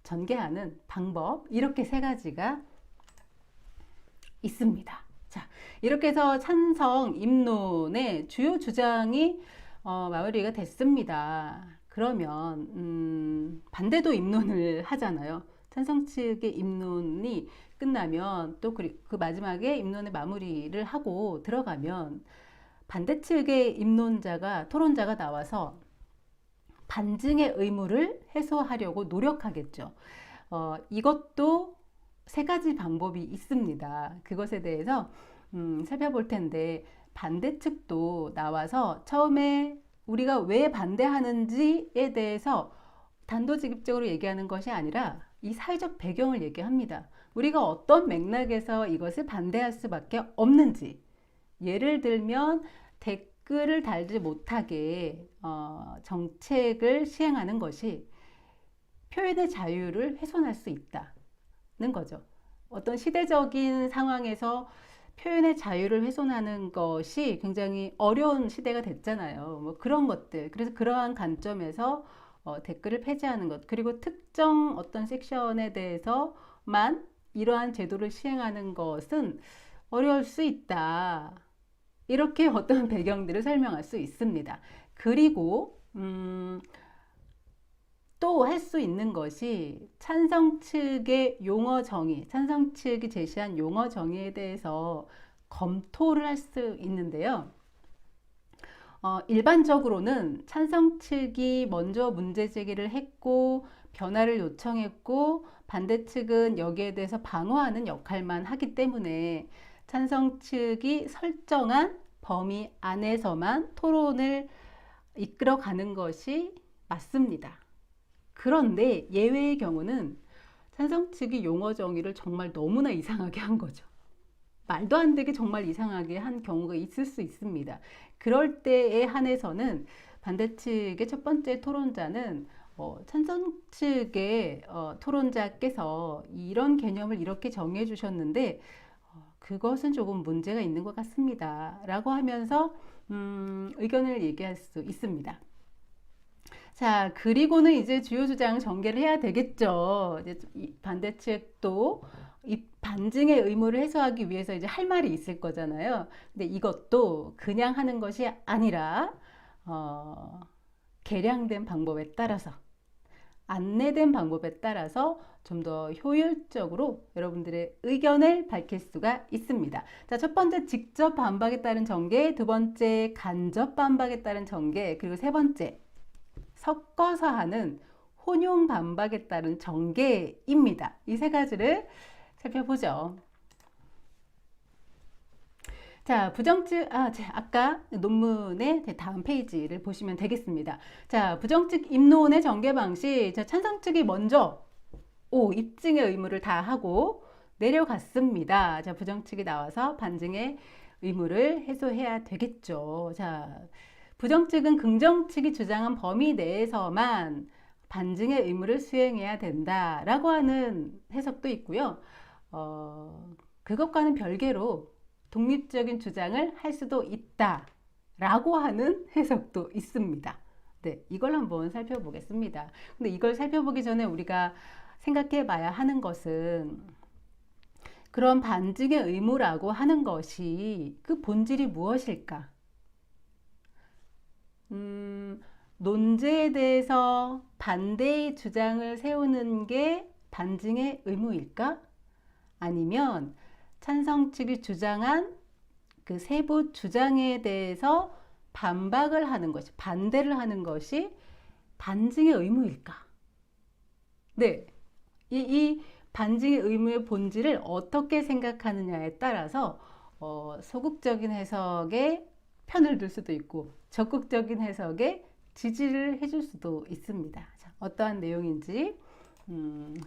S1: 전개하는 방법, 이렇게 세 가지가 있습니다. 자, 이렇게 해서 찬성 입론의 주요 주장이 마무리가 됐습니다. 그러면 반대도 입론을 하잖아요. 찬성 측의 입론이 끝나면 또 그 마지막에 입론의 마무리를 하고 들어가면 반대 측의 토론자가 나와서 반증의 의무를 해소하려고 노력하겠죠. 이것도 세 가지 방법이 있습니다. 그것에 대해서 살펴볼 텐데, 반대측도 나와서 처음에 우리가 왜 반대하는지에 대해서 단도직입적으로 얘기하는 것이 아니라 이 사회적 배경을 얘기합니다. 우리가 어떤 맥락에서 이것을 반대할 수밖에 없는지, 예를 들면 댓글을 달지 못하게 정책을 시행하는 것이 표현의 자유를 훼손할 수 있다는 거죠. 어떤 시대적인 상황에서 표현의 자유를 훼손하는 것이 굉장히 어려운 시대가 됐잖아요. 그런 것들. 그래서 그러한 관점에서 댓글을 폐지하는 것, 그리고 특정 어떤 섹션에 대해서만 이러한 제도를 시행하는 것은 어려울 수 있다. 이렇게 어떤 배경들을 설명할 수 있습니다. 그리고 또 할 수 있는 것이 찬성 측의 용어 정의, 찬성 측이 제시한 용어 정의에 대해서 검토를 할 수 있는데요. 일반적으로는 찬성 측이 먼저 문제 제기를 했고 변화를 요청했고 반대 측은 여기에 대해서 방어하는 역할만 하기 때문에 찬성 측이 설정한 범위 안에서만 토론을 이끌어가는 것이 맞습니다. 그런데 예외의 경우는 찬성 측이 용어 정의를 정말 너무나 이상하게 한 거죠. 말도 안 되게 정말 이상하게 한 경우가 있을 수 있습니다. 그럴 때에 한해서는 반대 측의 첫 번째 토론자는 찬성 측의 토론자께서 이런 개념을 이렇게 정해 주셨는데 그것은 조금 문제가 있는 것 같습니다. 라고 하면서 의견을 얘기할 수 있습니다. 자, 그리고는 이제 주요 주장 전개를 해야 되겠죠. 이제 반대 측도 이 반증의 의무를 해소하기 위해서 이제 할 말이 있을 거잖아요. 근데 이것도 그냥 하는 것이 아니라 계량된 방법에 따라서 안내된 방법에 따라서 좀 더 효율적으로 여러분들의 의견을 밝힐 수가 있습니다. 자, 첫 번째 직접 반박에 따른 전개, 두 번째 간접 반박에 따른 전개, 그리고 세 번째 섞어서 하는 혼용 반박에 따른 전개입니다. 이 세 가지를 살펴보죠. 자, 부정측, 아까 논문의 다음 페이지를 보시면 되겠습니다. 자, 부정측 입론의 전개 방식. 자, 찬성 측이 먼저 입증의 의무를 다하고 내려갔습니다. 자, 부정측이 나와서 반증의 의무를 해소해야 되겠죠. 자, 부정측은 긍정측이 주장한 범위 내에서만 반증의 의무를 수행해야 된다라고 하는 해석도 있고요. 그것과는 별개로 독립적인 주장을 할 수도 있다라고 하는 해석도 있습니다. 네, 이걸 한번 살펴보겠습니다. 근데 이걸 살펴보기 전에 우리가 생각해 봐야 하는 것은 그런 반증의 의무라고 하는 것이 그 본질이 무엇일까? 논제에 대해서 반대의 주장을 세우는 게 반증의 의무일까? 아니면 찬성 측이 주장한 그 세부 주장에 대해서 반박을 하는 것이, 반대를 하는 것이 반증의 의무일까? 네. 이 반증의 의무의 본질을 어떻게 생각하느냐에 따라서 소극적인 해석에 편을 들 수도 있고 적극적인 해석에 지지를 해줄 수도 있습니다. 자, 어떠한 내용인지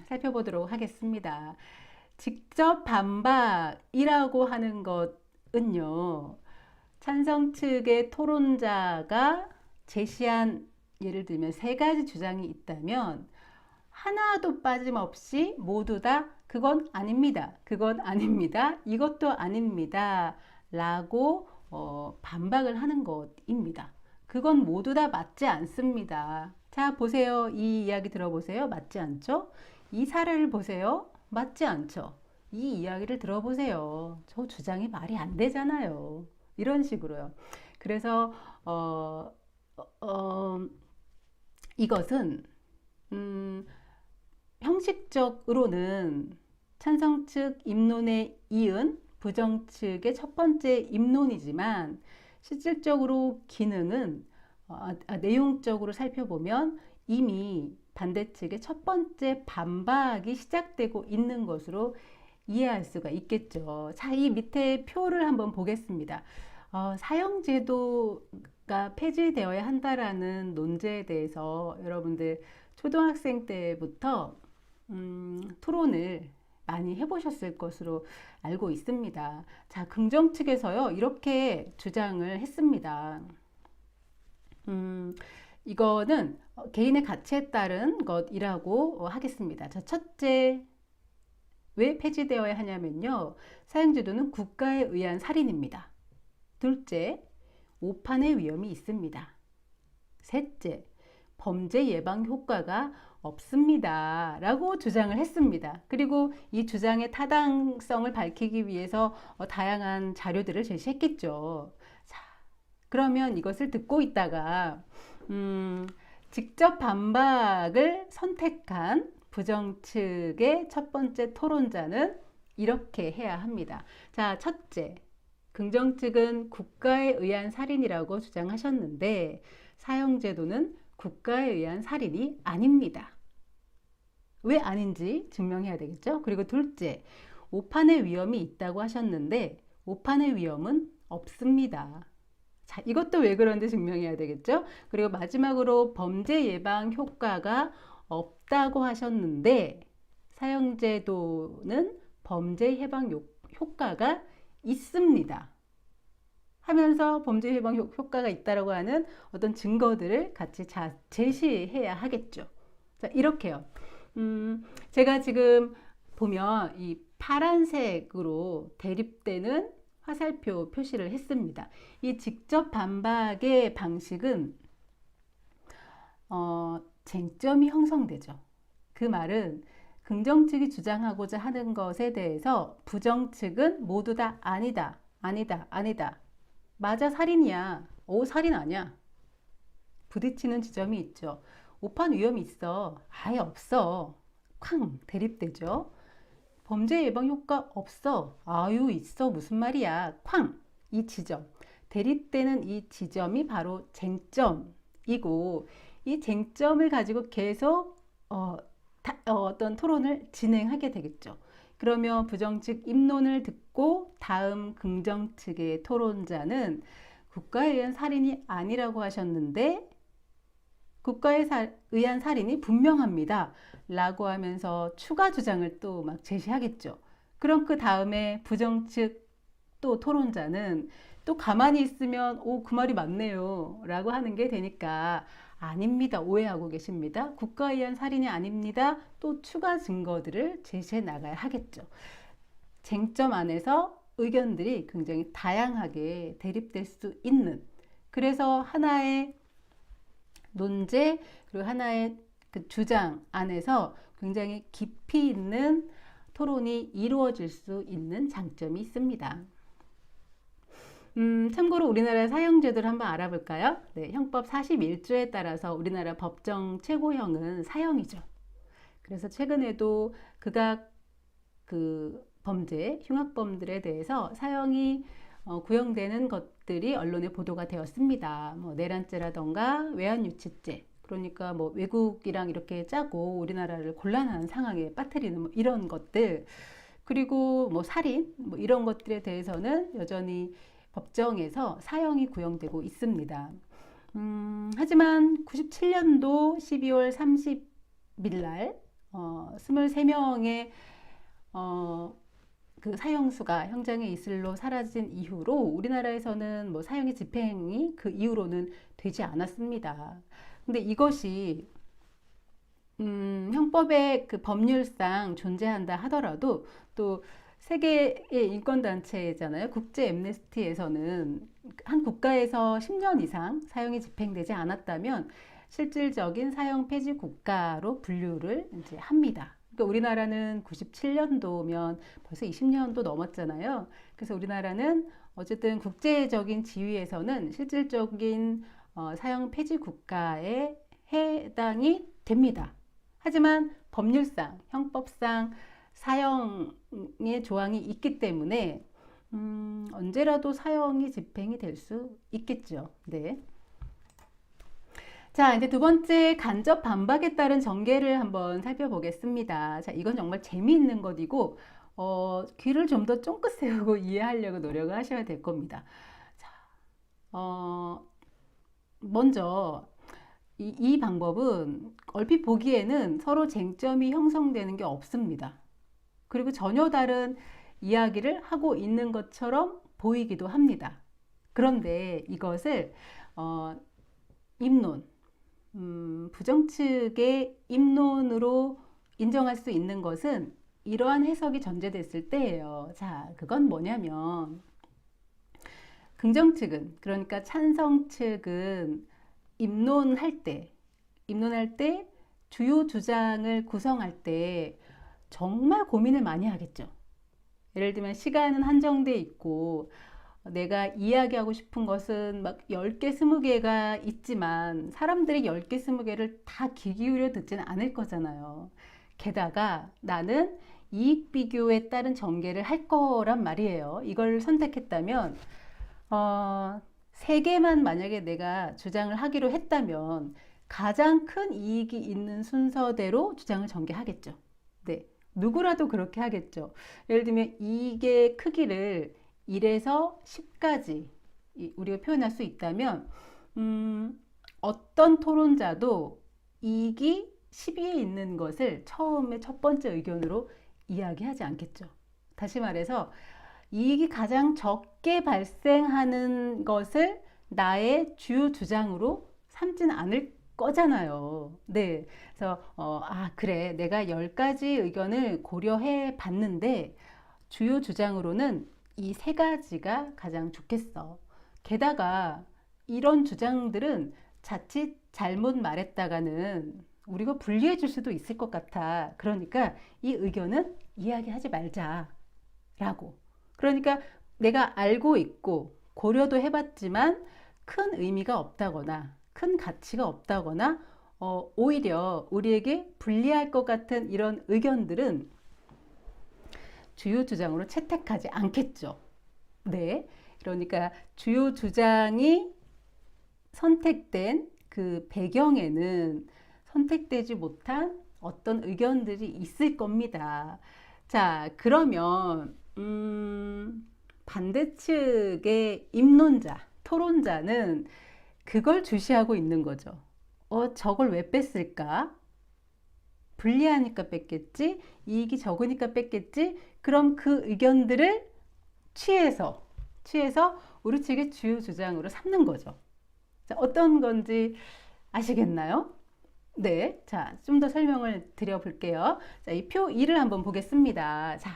S1: 살펴보도록 하겠습니다. 직접 반박이라고 하는 것은요, 찬성 측의 토론자가 제시한 예를 들면 세 가지 주장이 있다면 하나도 빠짐없이 모두 다 그건 아닙니다. 그건 아닙니다. 이것도 아닙니다. 라고 반박을 하는 것입니다. 그건 모두 다 맞지 않습니다. 자, 보세요. 이 이야기 들어보세요. 맞지 않죠? 이 사례를 보세요. 맞지 않죠? 이 이야기를 들어보세요. 저 주장이 말이 안 되잖아요. 이런 식으로요. 그래서 이것은 형식적으로는 찬성 측 입론에 이은 부정 측의 첫 번째 입론이지만 실질적으로 기능은 내용적으로 살펴보면 이미 반대 측의 첫 번째 반박이 시작되고 있는 것으로 이해할 수가 있겠죠. 자, 이 밑에 표를 한번 보겠습니다. 사형제도가 폐지되어야 한다라는 논제에 대해서 여러분들 초등학생 때부터 토론을 많이 해보셨을 것으로 알고 있습니다. 자, 긍정 측에서요, 이렇게 주장을 했습니다. 이거는 개인의 가치에 따른 것이라고 하겠습니다. 자, 첫째, 왜 폐지되어야 하냐면요, 사형제도는 국가에 의한 살인입니다. 둘째, 오판의 위험이 있습니다. 셋째, 범죄 예방 효과가 없습니다. 라고 주장을 했습니다. 그리고 이 주장의 타당성을 밝히기 위해서 다양한 자료들을 제시했겠죠. 그러면 이것을 듣고 있다가 직접 반박을 선택한 부정 측의 첫 번째 토론자는 이렇게 해야 합니다. 자, 첫째, 긍정 측은 국가에 의한 살인이라고 주장하셨는데 사형제도는 국가에 의한 살인이 아닙니다. 왜 아닌지 증명해야 되겠죠? 그리고 둘째, 오판의 위험이 있다고 하셨는데 오판의 위험은 없습니다. 자, 이것도 왜 그런지 증명해야 되겠죠? 그리고 마지막으로 범죄 예방 효과가 없다고 하셨는데 사형제도는 범죄 예방 효과가 있습니다. 하면서 범죄 예방 효과가 있다고 하는 어떤 증거들을 같이 제시해야 하겠죠. 자, 이렇게요. 제가 지금 보면 이 파란색으로 대립되는 화살표 표시를 했습니다. 이 직접 반박의 방식은 쟁점이 형성되죠. 그 말은 긍정 측이 주장하고자 하는 것에 대해서 부정 측은 모두 다 아니다, 아니다, 아니다. 맞아, 살인이야. 오, 살인 아니야. 부딪히는 지점이 있죠. 오판 위험이 있어. 아예 없어. 쾅 대립되죠. 범죄 예방 효과 없어. 아유, 있어. 무슨 말이야. 쾅. 이 지점. 대립되는 이 지점이 바로 쟁점이고 이 쟁점을 가지고 계속 어떤 토론을 진행하게 되겠죠. 그러면 부정 측 입론을 듣고 다음 긍정 측의 토론자는 국가에 의한 살인이 아니라고 하셨는데 국가에 의한 살인이 분명합니다. 라고 하면서 추가 주장을 또 막 제시하겠죠. 그럼 그 다음에 부정 측 또 토론자는 또 가만히 있으면 오, 그 말이 맞네요. 라고 하는 게 되니까 아닙니다. 오해하고 계십니다. 국가에 의한 살인이 아닙니다. 또 추가 증거들을 제시해 나가야 하겠죠. 쟁점 안에서 의견들이 굉장히 다양하게 대립될 수 있는 그래서 하나의 논제 그리고 하나의 그 주장 안에서 굉장히 깊이 있는 토론이 이루어질 수 있는 장점이 있습니다. 참고로 우리나라 사형제도를 한번 알아볼까요? 네, 형법 41조에 따라서 우리나라 법정 최고형은 사형이죠. 그래서 최근에도 극악 그 범죄, 흉악범들에 대해서 사형이 구형되는 것들이 언론에 보도가 되었습니다. 뭐 내란죄라던가 외환유치죄, 그러니까 뭐 외국이랑 이렇게 짜고 우리나라를 곤란한 상황에 빠뜨리는 뭐 이런 것들, 그리고 뭐 살인, 뭐 이런 것들에 대해서는 여전히 법정에서 사형이 구형되고 있습니다. 하지만 97년도 12월 30일 날 23명의 그 사형수가 현장의 이슬로 사라진 이후로 우리나라에서는 뭐 사형의 집행이 그 이후로는 되지 않았습니다. 근데 이것이 형법의 그 법률상 존재한다 하더라도 또 세계의 인권단체잖아요. 국제 앰네스티에서는 한 국가에서 10년 이상 사형이 집행되지 않았다면 실질적인 사형 폐지 국가로 분류를 이제 합니다. 그러니까 우리나라는 97년도면 벌써 20년도 넘었잖아요. 그래서 우리나라는 어쨌든 국제적인 지위에서는 실질적인 사형 폐지 국가에 해당이 됩니다. 하지만 법률상, 형법상 사형의 조항이 있기 때문에 언제라도 사형이 집행이 될 수 있겠죠. 네. 자, 이제 두 번째 간접 반박에 따른 전개를 한번 살펴보겠습니다. 자, 이건 정말 재미있는 것이고 귀를 좀 더 쫑긋 세우고 이해하려고 노력을 하셔야 될 겁니다. 자, 먼저 이 방법은 얼핏 보기에는 서로 쟁점이 형성되는 게 없습니다. 그리고 전혀 다른 이야기를 하고 있는 것처럼 보이기도 합니다. 그런데 이것을 입론, 부정 측의 입론으로 인정할 수 있는 것은 이러한 해석이 전제됐을 때예요. 자, 그건 뭐냐면 긍정 측은, 그러니까 찬성 측은 입론할 때 주요 주장을 구성할 때 정말 고민을 많이 하겠죠. 예를 들면 시간은 한정돼 있고 내가 이야기하고 싶은 것은 막 10개, 20개가 있지만 사람들이 10개, 20개를 다 귀 기울여 듣지는 않을 거잖아요. 게다가 나는 이익 비교에 따른 전개를 할 거란 말이에요. 이걸 선택했다면, 3개만 만약에 내가 주장을 하기로 했다면 가장 큰 이익이 있는 순서대로 주장을 전개하겠죠. 네. 누구라도 그렇게 하겠죠. 예를 들면 이익의 크기를 1에서 10까지 우리가 표현할 수 있다면 어떤 토론자도 이익이 10위에 있는 것을 처음에 첫 번째 의견으로 이야기하지 않겠죠. 다시 말해서 이익이 가장 적게 발생하는 것을 나의 주요 주장으로 삼진 않을 거잖아요. 네. 그래서, 그래. 내가 10가지 의견을 고려해 봤는데, 주요 주장으로는 이 3가지가 가장 좋겠어. 게다가, 이런 주장들은 자칫 잘못 말했다가는 우리가 불리해 줄 수도 있을 것 같아. 그러니까 이 의견은 이야기하지 말자. 라고. 그러니까 내가 알고 있고 고려도 해봤지만 큰 의미가 없다거나 큰 가치가 없다거나 오히려 우리에게 불리할 것 같은 이런 의견들은 주요 주장으로 채택하지 않겠죠. 네. 그러니까 주요 주장이 선택된 그 배경에는 선택되지 못한 어떤 의견들이 있을 겁니다. 자, 그러면 반대측의 입론자, 토론자는 그걸 주시하고 있는 거죠. 저걸 왜 뺐을까? 불리하니까 뺐겠지? 이익이 적으니까 뺐겠지? 그럼 그 의견들을 취해서 우리 측의 주요 주장으로 삼는 거죠. 자, 어떤 건지 아시겠나요? 네. 자, 좀 더 설명을 드려볼게요. 자, 이 표 2를 한번 보겠습니다. 자,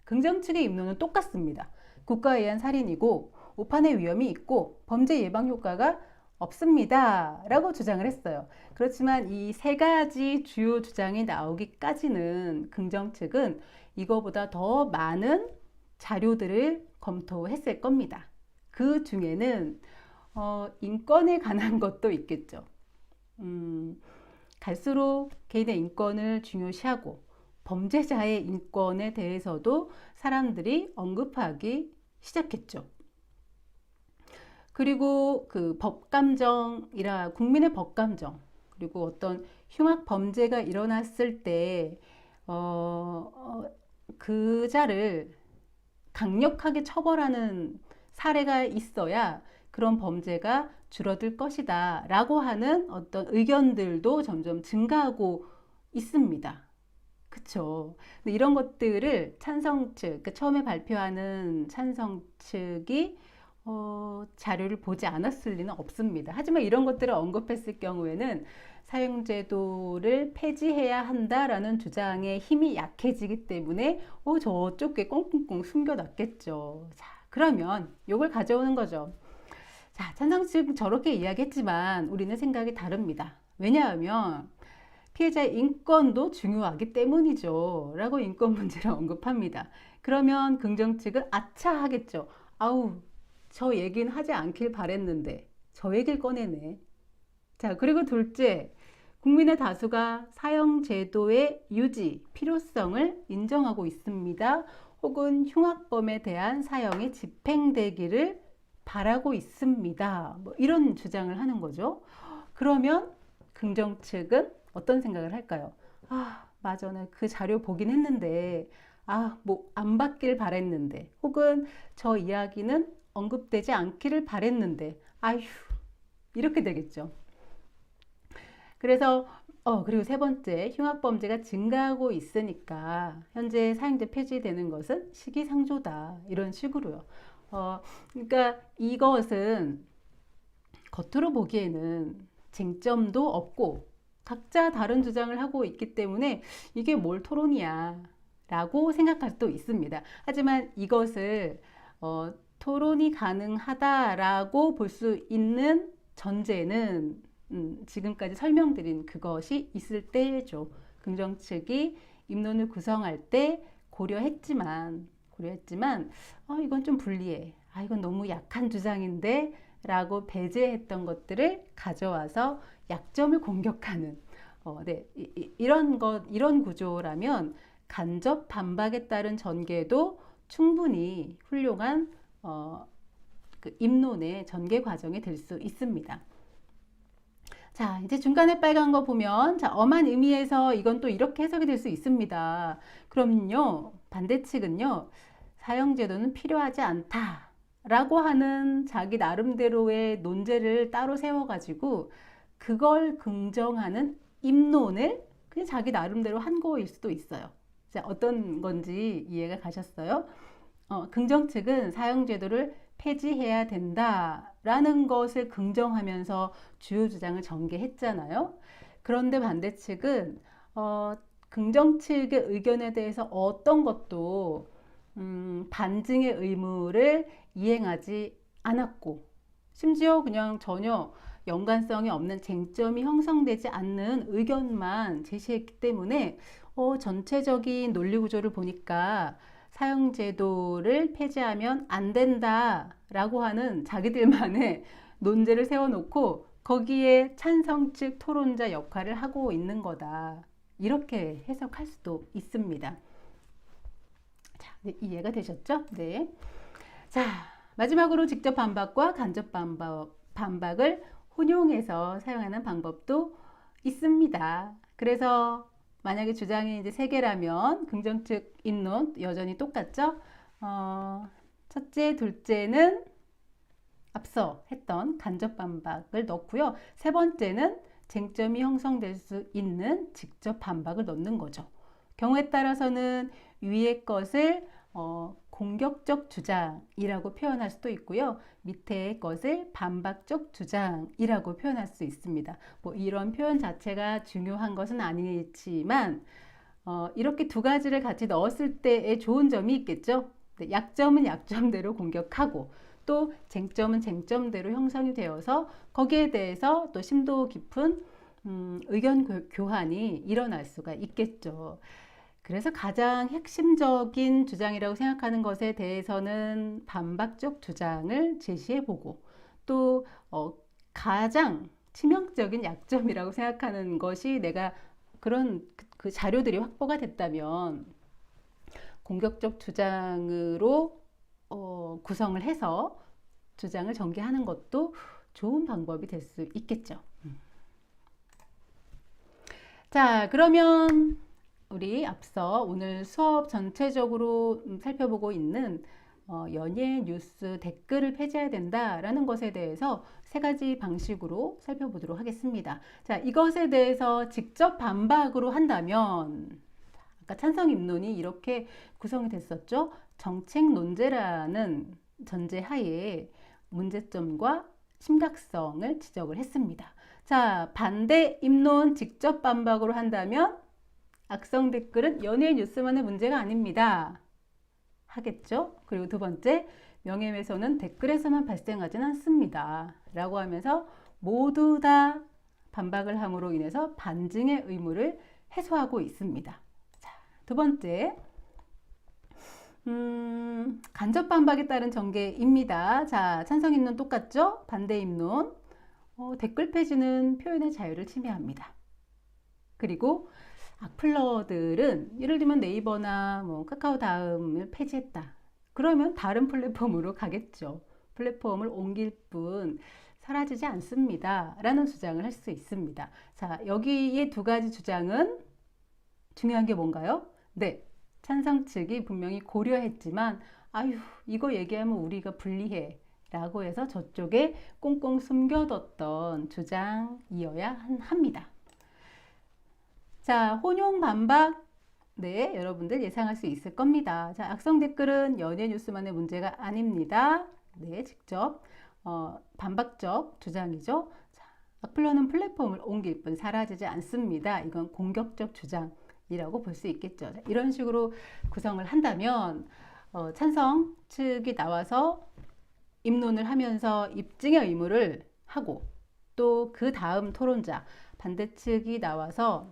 S1: 긍정 측의 입론은 똑같습니다. 국가에 의한 살인이고 오판의 위험이 있고 범죄 예방 효과가 없습니다. 라고 주장을 했어요. 그렇지만 이 3가지 주요 주장이 나오기까지는 긍정 측은 이거보다 더 많은 자료들을 검토했을 겁니다. 그 중에는 인권에 관한 것도 있겠죠. 갈수록 개인의 인권을 중요시하고 범죄자의 인권에 대해서도 사람들이 언급하기 시작했죠. 그리고 그 법감정이라 국민의 법감정 그리고 어떤 흉악 범죄가 일어났을 때 그 자를 강력하게 처벌하는 사례가 있어야 그런 범죄가 줄어들 것이다 라고 하는 어떤 의견들도 점점 증가하고 있습니다. 그쵸. 근데 이런 것들을 찬성 측, 그러니까 처음에 발표하는 찬성 측이 자료를 보지 않았을 리는 없습니다. 하지만 이런 것들을 언급했을 경우에는 사형제도를 폐지해야 한다라는 주장의 힘이 약해지기 때문에 저쪽에 꽁꽁꽁 숨겨놨겠죠. 자, 그러면 이걸 가져오는 거죠. 자, 찬성 측 저렇게 이야기했지만 우리는 생각이 다릅니다. 왜냐하면 피해자의 인권도 중요하기 때문이죠. 라고 인권 문제를 언급합니다. 그러면 긍정 측은 아차 하겠죠. 아우, 저 얘기는 하지 않길 바랬는데 저 얘기를 꺼내네. 자, 그리고 둘째, 국민의 다수가 사형제도의 유지, 필요성을 인정하고 있습니다. 혹은 흉악범에 대한 사형이 집행되기를 바라고 있습니다. 뭐 이런 주장을 하는 거죠. 그러면 긍정 측은 어떤 생각을 할까요? 맞아. 나 그 자료 보긴 했는데, 뭐 안 받길 바랬는데, 혹은 저 이야기는 언급되지 않기를 바랬는데, 아휴, 이렇게 되겠죠. 그래서 그리고 세 번째, 흉악범죄가 증가하고 있으니까 현재 사형제 폐지되는 것은 시기상조다. 이런 식으로요. 그러니까 이것은 겉으로 보기에는 쟁점도 없고 각자 다른 주장을 하고 있기 때문에 이게 뭘 토론이야 라고 생각할 수도 있습니다. 하지만 이것을 토론이 가능하다라고 볼 수 있는 전제는 지금까지 설명드린 그것이 있을 때죠. 긍정 측이 입론을 구성할 때 고려했지만 이건 좀 불리해. 아, 이건 너무 약한 주장인데 라고 배제했던 것들을 가져와서 약점을 공격하는 네, 이런 구조라면 간접 반박에 따른 전개도 충분히 훌륭한 그 입론의 전개 과정이 될 수 있습니다. 자, 이제 중간에 빨간 거 보면, 자, 엄한 의미에서 이건 또 이렇게 해석이 될 수 있습니다. 그럼요, 반대측은요, 사형제도는 필요하지 않다. 라고 하는 자기 나름대로의 논제를 따로 세워가지고, 그걸 긍정하는 입론을 그냥 자기 나름대로 한 거일 수도 있어요. 자, 어떤 건지 이해가 가셨어요? 긍정 측은 사형제도를 폐지해야 된다라는 것을 긍정하면서 주요 주장을 전개했잖아요. 그런데 반대 측은 긍정 측의 의견에 대해서 어떤 것도 반증의 의무를 이행하지 않았고, 심지어 그냥 전혀 연관성이 없는 쟁점이 형성되지 않는 의견만 제시했기 때문에 전체적인 논리 구조를 보니까 사형제도를 폐지하면 안 된다라고 하는 자기들만의 논제를 세워놓고 거기에 찬성 측 토론자 역할을 하고 있는 거다. 이렇게 해석할 수도 있습니다. 자, 네, 이해가 되셨죠? 네. 자, 마지막으로 직접 반박과 간접 반박을 혼용해서 사용하는 방법도 있습니다. 그래서 만약에 주장이 이제 세 개라면 긍정측 입론 여전히 똑같죠? 첫째, 둘째는 앞서 했던 간접 반박을 넣고요. 세 번째는 쟁점이 형성될 수 있는 직접 반박을 넣는 거죠. 경우에 따라서는 위의 것을 공격적 주장이라고 표현할 수도 있고요. 밑에 것을 반박적 주장이라고 표현할 수 있습니다. 뭐 이런 표현 자체가 중요한 것은 아니지만 이렇게 두 가지를 같이 넣었을 때의 좋은 점이 있겠죠. 약점은 약점대로 공격하고 또 쟁점은 쟁점대로 형성이 되어서 거기에 대해서 또 심도 깊은 의견 교환이 일어날 수가 있겠죠. 그래서 가장 핵심적인 주장이라고 생각하는 것에 대해서는 반박적 주장을 제시해보고 또 가장 치명적인 약점이라고 생각하는 것이 내가 그런 그 자료들이 확보가 됐다면 공격적 주장으로 구성을 해서 주장을 전개하는 것도 좋은 방법이 될 수 있겠죠. 자, 그러면 우리 앞서 오늘 수업 전체적으로 살펴보고 있는 연예 뉴스 댓글을 폐지해야 된다라는 것에 대해서 세 가지 방식으로 살펴보도록 하겠습니다. 자, 이것에 대해서 직접 반박으로 한다면 아까 찬성 입론이 이렇게 구성이 됐었죠. 정책 논제라는 전제 하에 문제점과 심각성을 지적을 했습니다. 자, 반대 입론 직접 반박으로 한다면 악성 댓글은 연예 뉴스만의 문제가 아닙니다. 하겠죠? 그리고 두 번째, 명예훼손은 댓글에서만 발생하진 않습니다. 라고 하면서 모두 다 반박을 함으로 인해서 반증의 의무를 해소하고 있습니다. 자, 두 번째, 간접 반박에 따른 전개입니다. 자, 찬성 입론 똑같죠? 반대 입론. 댓글 폐지는 표현의 자유를 침해합니다. 그리고 악플러들은 예를 들면 네이버나 뭐 카카오 다음을 폐지했다. 그러면 다른 플랫폼으로 가겠죠. 플랫폼을 옮길 뿐 사라지지 않습니다. 라는 주장을 할 수 있습니다. 자, 여기에 두 가지 주장은 중요한 게 뭔가요? 네, 찬성 측이 분명히 고려했지만 아유, 이거 얘기하면 우리가 불리해 라고 해서 저쪽에 꽁꽁 숨겨뒀던 주장이어야 합니다. 자, 혼용 반박. 네, 여러분들 예상할 수 있을 겁니다. 자, 악성 댓글은 연예 뉴스만의 문제가 아닙니다. 네, 직접 반박적 주장이죠. 자, 악플러는 플랫폼을 옮길 뿐 사라지지 않습니다. 이건 공격적 주장이라고 볼 수 있겠죠. 자, 이런 식으로 구성을 한다면 찬성 측이 나와서 입론을 하면서 입증의 의무를 하고 또 그 다음 토론자 반대 측이 나와서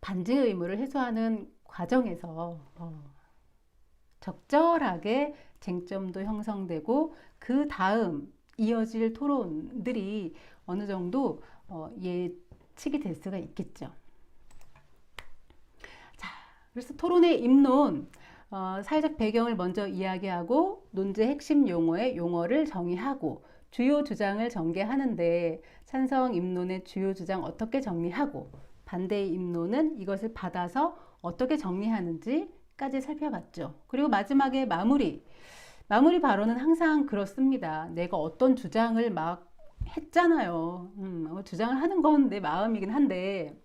S1: 반증의 의무를 해소하는 과정에서 적절하게 쟁점도 형성되고 그 다음 이어질 토론들이 어느 정도 예측이 될 수가 있겠죠. 자, 그래서 토론의 입론, 사회적 배경을 먼저 이야기하고 논제 핵심 용어의 용어를 정의하고 주요 주장을 전개하는데 찬성 입론의 주요 주장 어떻게 정리하고 반대 입론은 이것을 받아서 어떻게 정리하는지까지 살펴봤죠. 그리고 마지막에 마무리 발언은 항상 그렇습니다. 내가 어떤 주장을 막 했잖아요. 주장을 하는 건 내 마음이긴 한데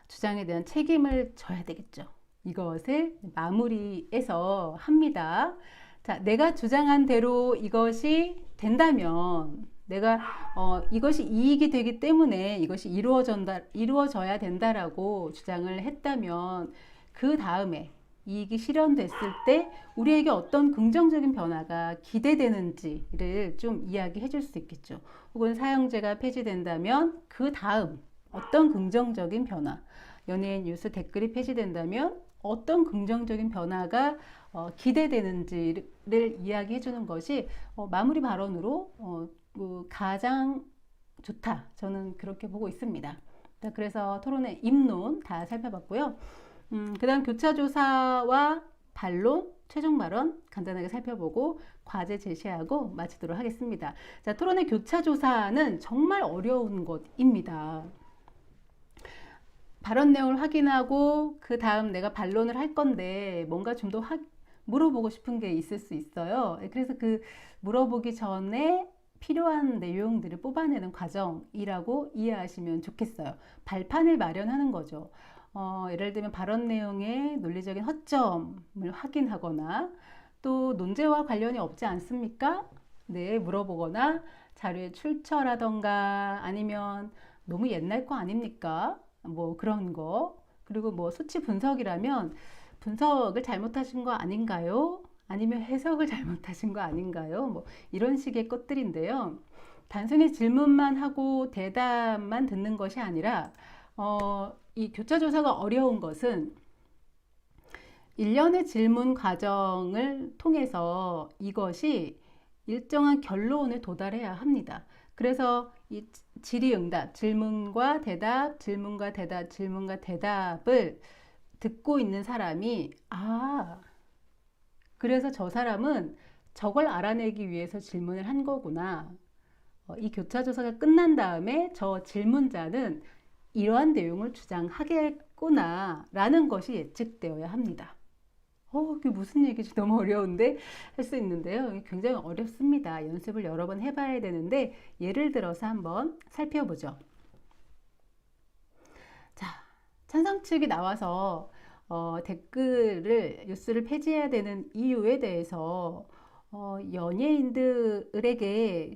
S1: 주장에 대한 책임을 져야 되겠죠. 이것을 마무리해서 합니다. 자, 내가 주장한 대로 이것이 된다면 내가 이것이 이익이 되기 때문에 이것이 이루어져야 된다라고 주장을 했다면 그 다음에 이익이 실현됐을 때 우리에게 어떤 긍정적인 변화가 기대되는지를 좀 이야기해 줄 수 있겠죠. 혹은 사형제가 폐지된다면 그 다음 어떤 긍정적인 변화, 연예인 뉴스 댓글이 폐지된다면 어떤 긍정적인 변화가 기대되는지를 이야기해 주는 것이 마무리 발언으로 가장 좋다. 저는 그렇게 보고 있습니다. 그래서 토론의 입론 다 살펴봤고요. 그 다음 교차조사와 반론, 최종 발언 간단하게 살펴보고 과제 제시하고 마치도록 하겠습니다. 자, 토론의 교차조사는 정말 어려운 것입니다. 발언 내용을 확인하고 그 다음 내가 반론을 할 건데 뭔가 좀 더 물어보고 싶은 게 있을 수 있어요. 그래서 그 물어보기 전에 필요한 내용들을 뽑아내는 과정이라고 이해하시면 좋겠어요. 발판을 마련하는 거죠. 예를 들면 발언 내용의 논리적인 허점을 확인하거나 또 논제와 관련이 없지 않습니까? 네, 물어보거나 자료의 출처라던가 아니면 너무 옛날 거 아닙니까? 뭐 그런 거. 그리고 뭐 수치 분석이라면 분석을 잘못하신 거 아닌가요? 아니면 해석을 잘못하신 거 아닌가요? 뭐 이런 식의 것들인데요. 단순히 질문만 하고 대답만 듣는 것이 아니라 이 교차조사가 어려운 것은 일련의 질문 과정을 통해서 이것이 일정한 결론에 도달해야 합니다. 그래서 이 질의응답, 질문과 대답, 질문과 대답, 질문과 대답을 듣고 있는 사람이 그래서 저 사람은 저걸 알아내기 위해서 질문을 한 거구나. 이 교차조사가 끝난 다음에 저 질문자는 이러한 내용을 주장하겠구나 라는 것이 예측되어야 합니다. 그게 무슨 얘기지? 너무 어려운데? 할 수 있는데요. 굉장히 어렵습니다. 연습을 여러 번 해봐야 되는데 예를 들어서 한번 살펴보죠. 자, 찬성 측이 나와서 댓글을 뉴스를 폐지해야 되는 이유에 대해서 연예인들에게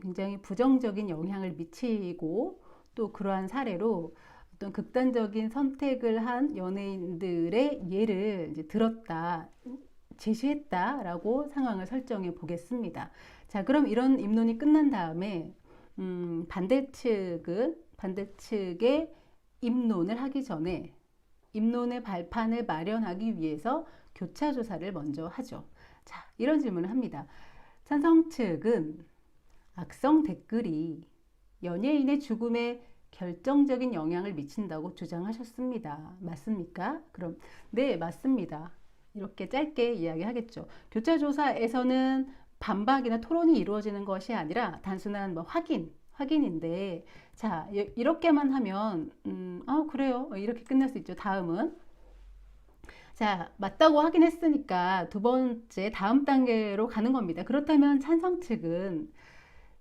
S1: 굉장히 부정적인 영향을 미치고 또 그러한 사례로 어떤 극단적인 선택을 한 연예인들의 예를 이제 들었다, 제시했다라고 상황을 설정해 보겠습니다. 자, 그럼 이런 입론이 끝난 다음에 반대측의 입론을 하기 전에 입론의 발판을 마련하기 위해서 교차조사를 먼저 하죠. 자, 이런 질문을 합니다. 찬성 측은 악성 댓글이 연예인의 죽음에 결정적인 영향을 미친다고 주장하셨습니다. 맞습니까? 그럼 네, 맞습니다. 이렇게 짧게 이야기하겠죠. 교차조사에서는 반박이나 토론이 이루어지는 것이 아니라 단순한 확인인데 자, 이렇게만 하면 그래요. 이렇게 끝낼 수 있죠. 다음은 자, 맞다고 확인했으니까 두 번째 다음 단계로 가는 겁니다. 그렇다면 찬성 측은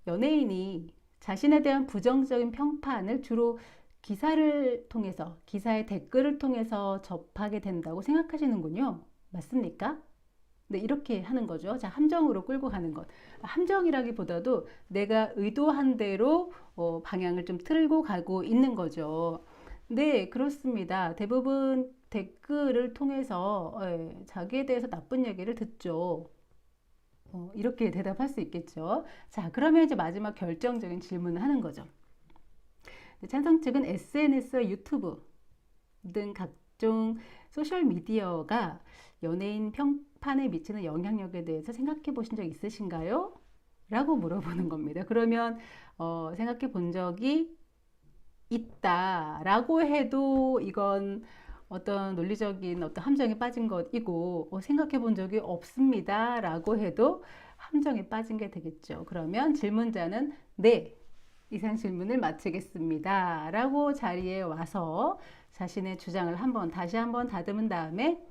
S1: 연예인이 자신에 대한 부정적인 평판을 주로 기사를 통해서, 기사의 댓글을 통해서 접하게 된다고 생각하시는군요. 맞습니까? 네, 이렇게 하는 거죠. 자, 함정으로 끌고 가는 것. 함정이라기보다도 내가 의도한 대로 방향을 좀 틀고 가고 있는 거죠. 네, 그렇습니다. 대부분 댓글을 통해서 자기에 대해서 나쁜 얘기를 듣죠. 이렇게 대답할 수 있겠죠. 자, 그러면 이제 마지막 결정적인 질문을 하는 거죠. 찬성 측은 SNS와 유튜브 등 각종 소셜미디어가 연예인 평판에 미치는 영향력에 대해서 생각해 보신 적 있으신가요? 라고 물어보는 겁니다. 그러면 생각해 본 적이 있다라고 해도 이건 어떤 논리적인 어떤 함정에 빠진 것이고, 생각해 본 적이 없습니다라고 해도 함정에 빠진 게 되겠죠. 그러면 질문자는 네, 이상 질문을 마치겠습니다 라고 자리에 와서 자신의 주장을 다시 한번 다듬은 다음에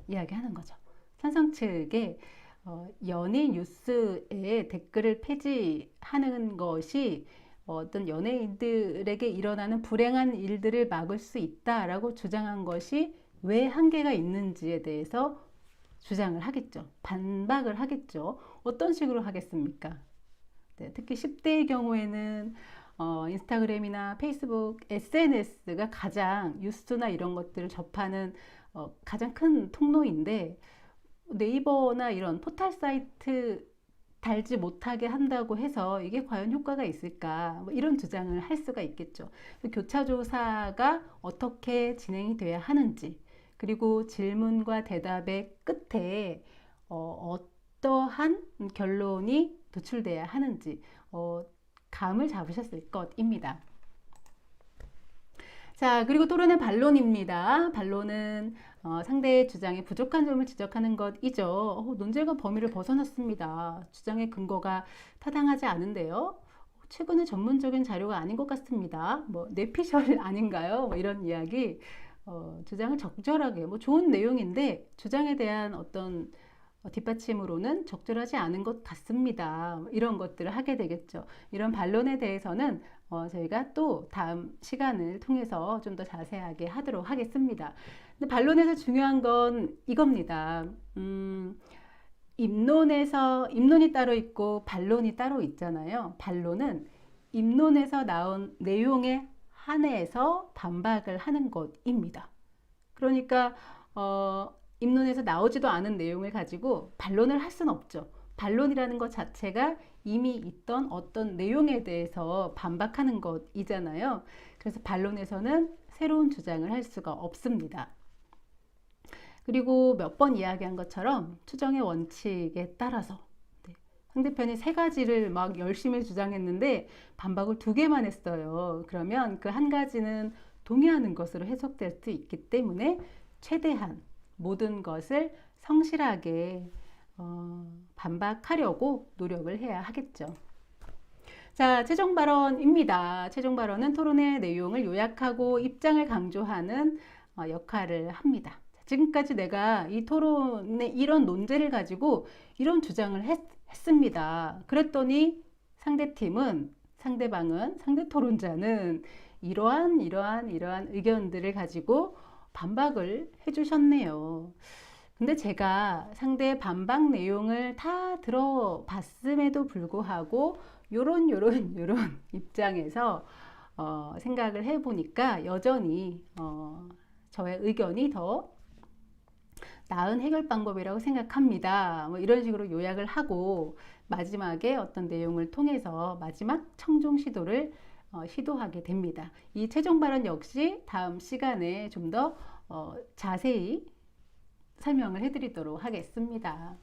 S1: 이야기하는 거죠. 찬성 측에 연예 뉴스에 댓글을 폐지하는 것이 어떤 연예인들에게 일어나는 불행한 일들을 막을 수 있다라고 주장한 것이 왜 한계가 있는지에 대해서 주장을 하겠죠. 반박을 하겠죠. 어떤 식으로 하겠습니까? 네, 특히 10대의 경우에는 인스타그램이나 페이스북, SNS가 가장 뉴스나 이런 것들을 접하는 가장 큰 통로인데, 네이버나 이런 포털 사이트 달지 못하게 한다고 해서 이게 과연 효과가 있을까? 뭐 이런 주장을 할 수가 있겠죠. 교차 조사가 어떻게 진행이 돼야 하는지, 그리고 질문과 대답의 끝에 어떠한 결론이 도출돼야 하는지 감을 잡으셨을 것입니다. 자, 그리고 토론의 반론입니다. 반론은 상대의 주장에 부족한 점을 지적하는 것이죠. 논쟁과 범위를 벗어났습니다. 주장의 근거가 타당하지 않은데요. 최근에 전문적인 자료가 아닌 것 같습니다. 뭐 뇌피셜 아닌가요? 뭐 이런 이야기. 주장을 적절하게, 뭐 좋은 내용인데 주장에 대한 어떤 뒷받침으로는 적절하지 않은 것 같습니다. 이런 것들을 하게 되겠죠. 이런 반론에 대해서는 저희가 또 다음 시간을 통해서 좀 더 자세하게 하도록 하겠습니다. 근데 반론에서 중요한 건 이겁니다. 입론이 따로 있고 반론이 따로 있잖아요. 반론은 입론에서 나온 내용에 한해서 반박을 하는 것입니다. 그러니까 입론에서 나오지도 않은 내용을 가지고 반론을 할 수는 없죠. 반론이라는 것 자체가 이미 있던 어떤 내용에 대해서 반박하는 것이잖아요. 그래서 반론에서는 새로운 주장을 할 수가 없습니다. 그리고 몇 번 이야기한 것처럼 추정의 원칙에 따라서 상대편이 세 가지를 막 열심히 주장했는데 반박을 2개만 했어요. 그러면 그 한 가지는 동의하는 것으로 해석될 수 있기 때문에 최대한 모든 것을 성실하게 반박하려고 노력을 해야 하겠죠. 자, 최종 발언입니다. 최종 발언은 토론의 내용을 요약하고 입장을 강조하는 역할을 합니다. 지금까지 내가 이 토론의 이런 논제를 가지고 이런 주장을 했습니다. 그랬더니 상대 토론자는 이러한 의견들을 가지고 반박을 해주셨네요. 근데 제가 상대의 반박 내용을 다 들어봤음에도 불구하고 요런 입장에서 생각을 해보니까 여전히 저의 의견이 더 나은 해결 방법이라고 생각합니다. 뭐 이런 식으로 요약을 하고 마지막에 어떤 내용을 통해서 마지막 청중 시도를 시도하게 됩니다. 이 최종 발언 역시 다음 시간에 좀 더 자세히 설명을 해드리도록 하겠습니다.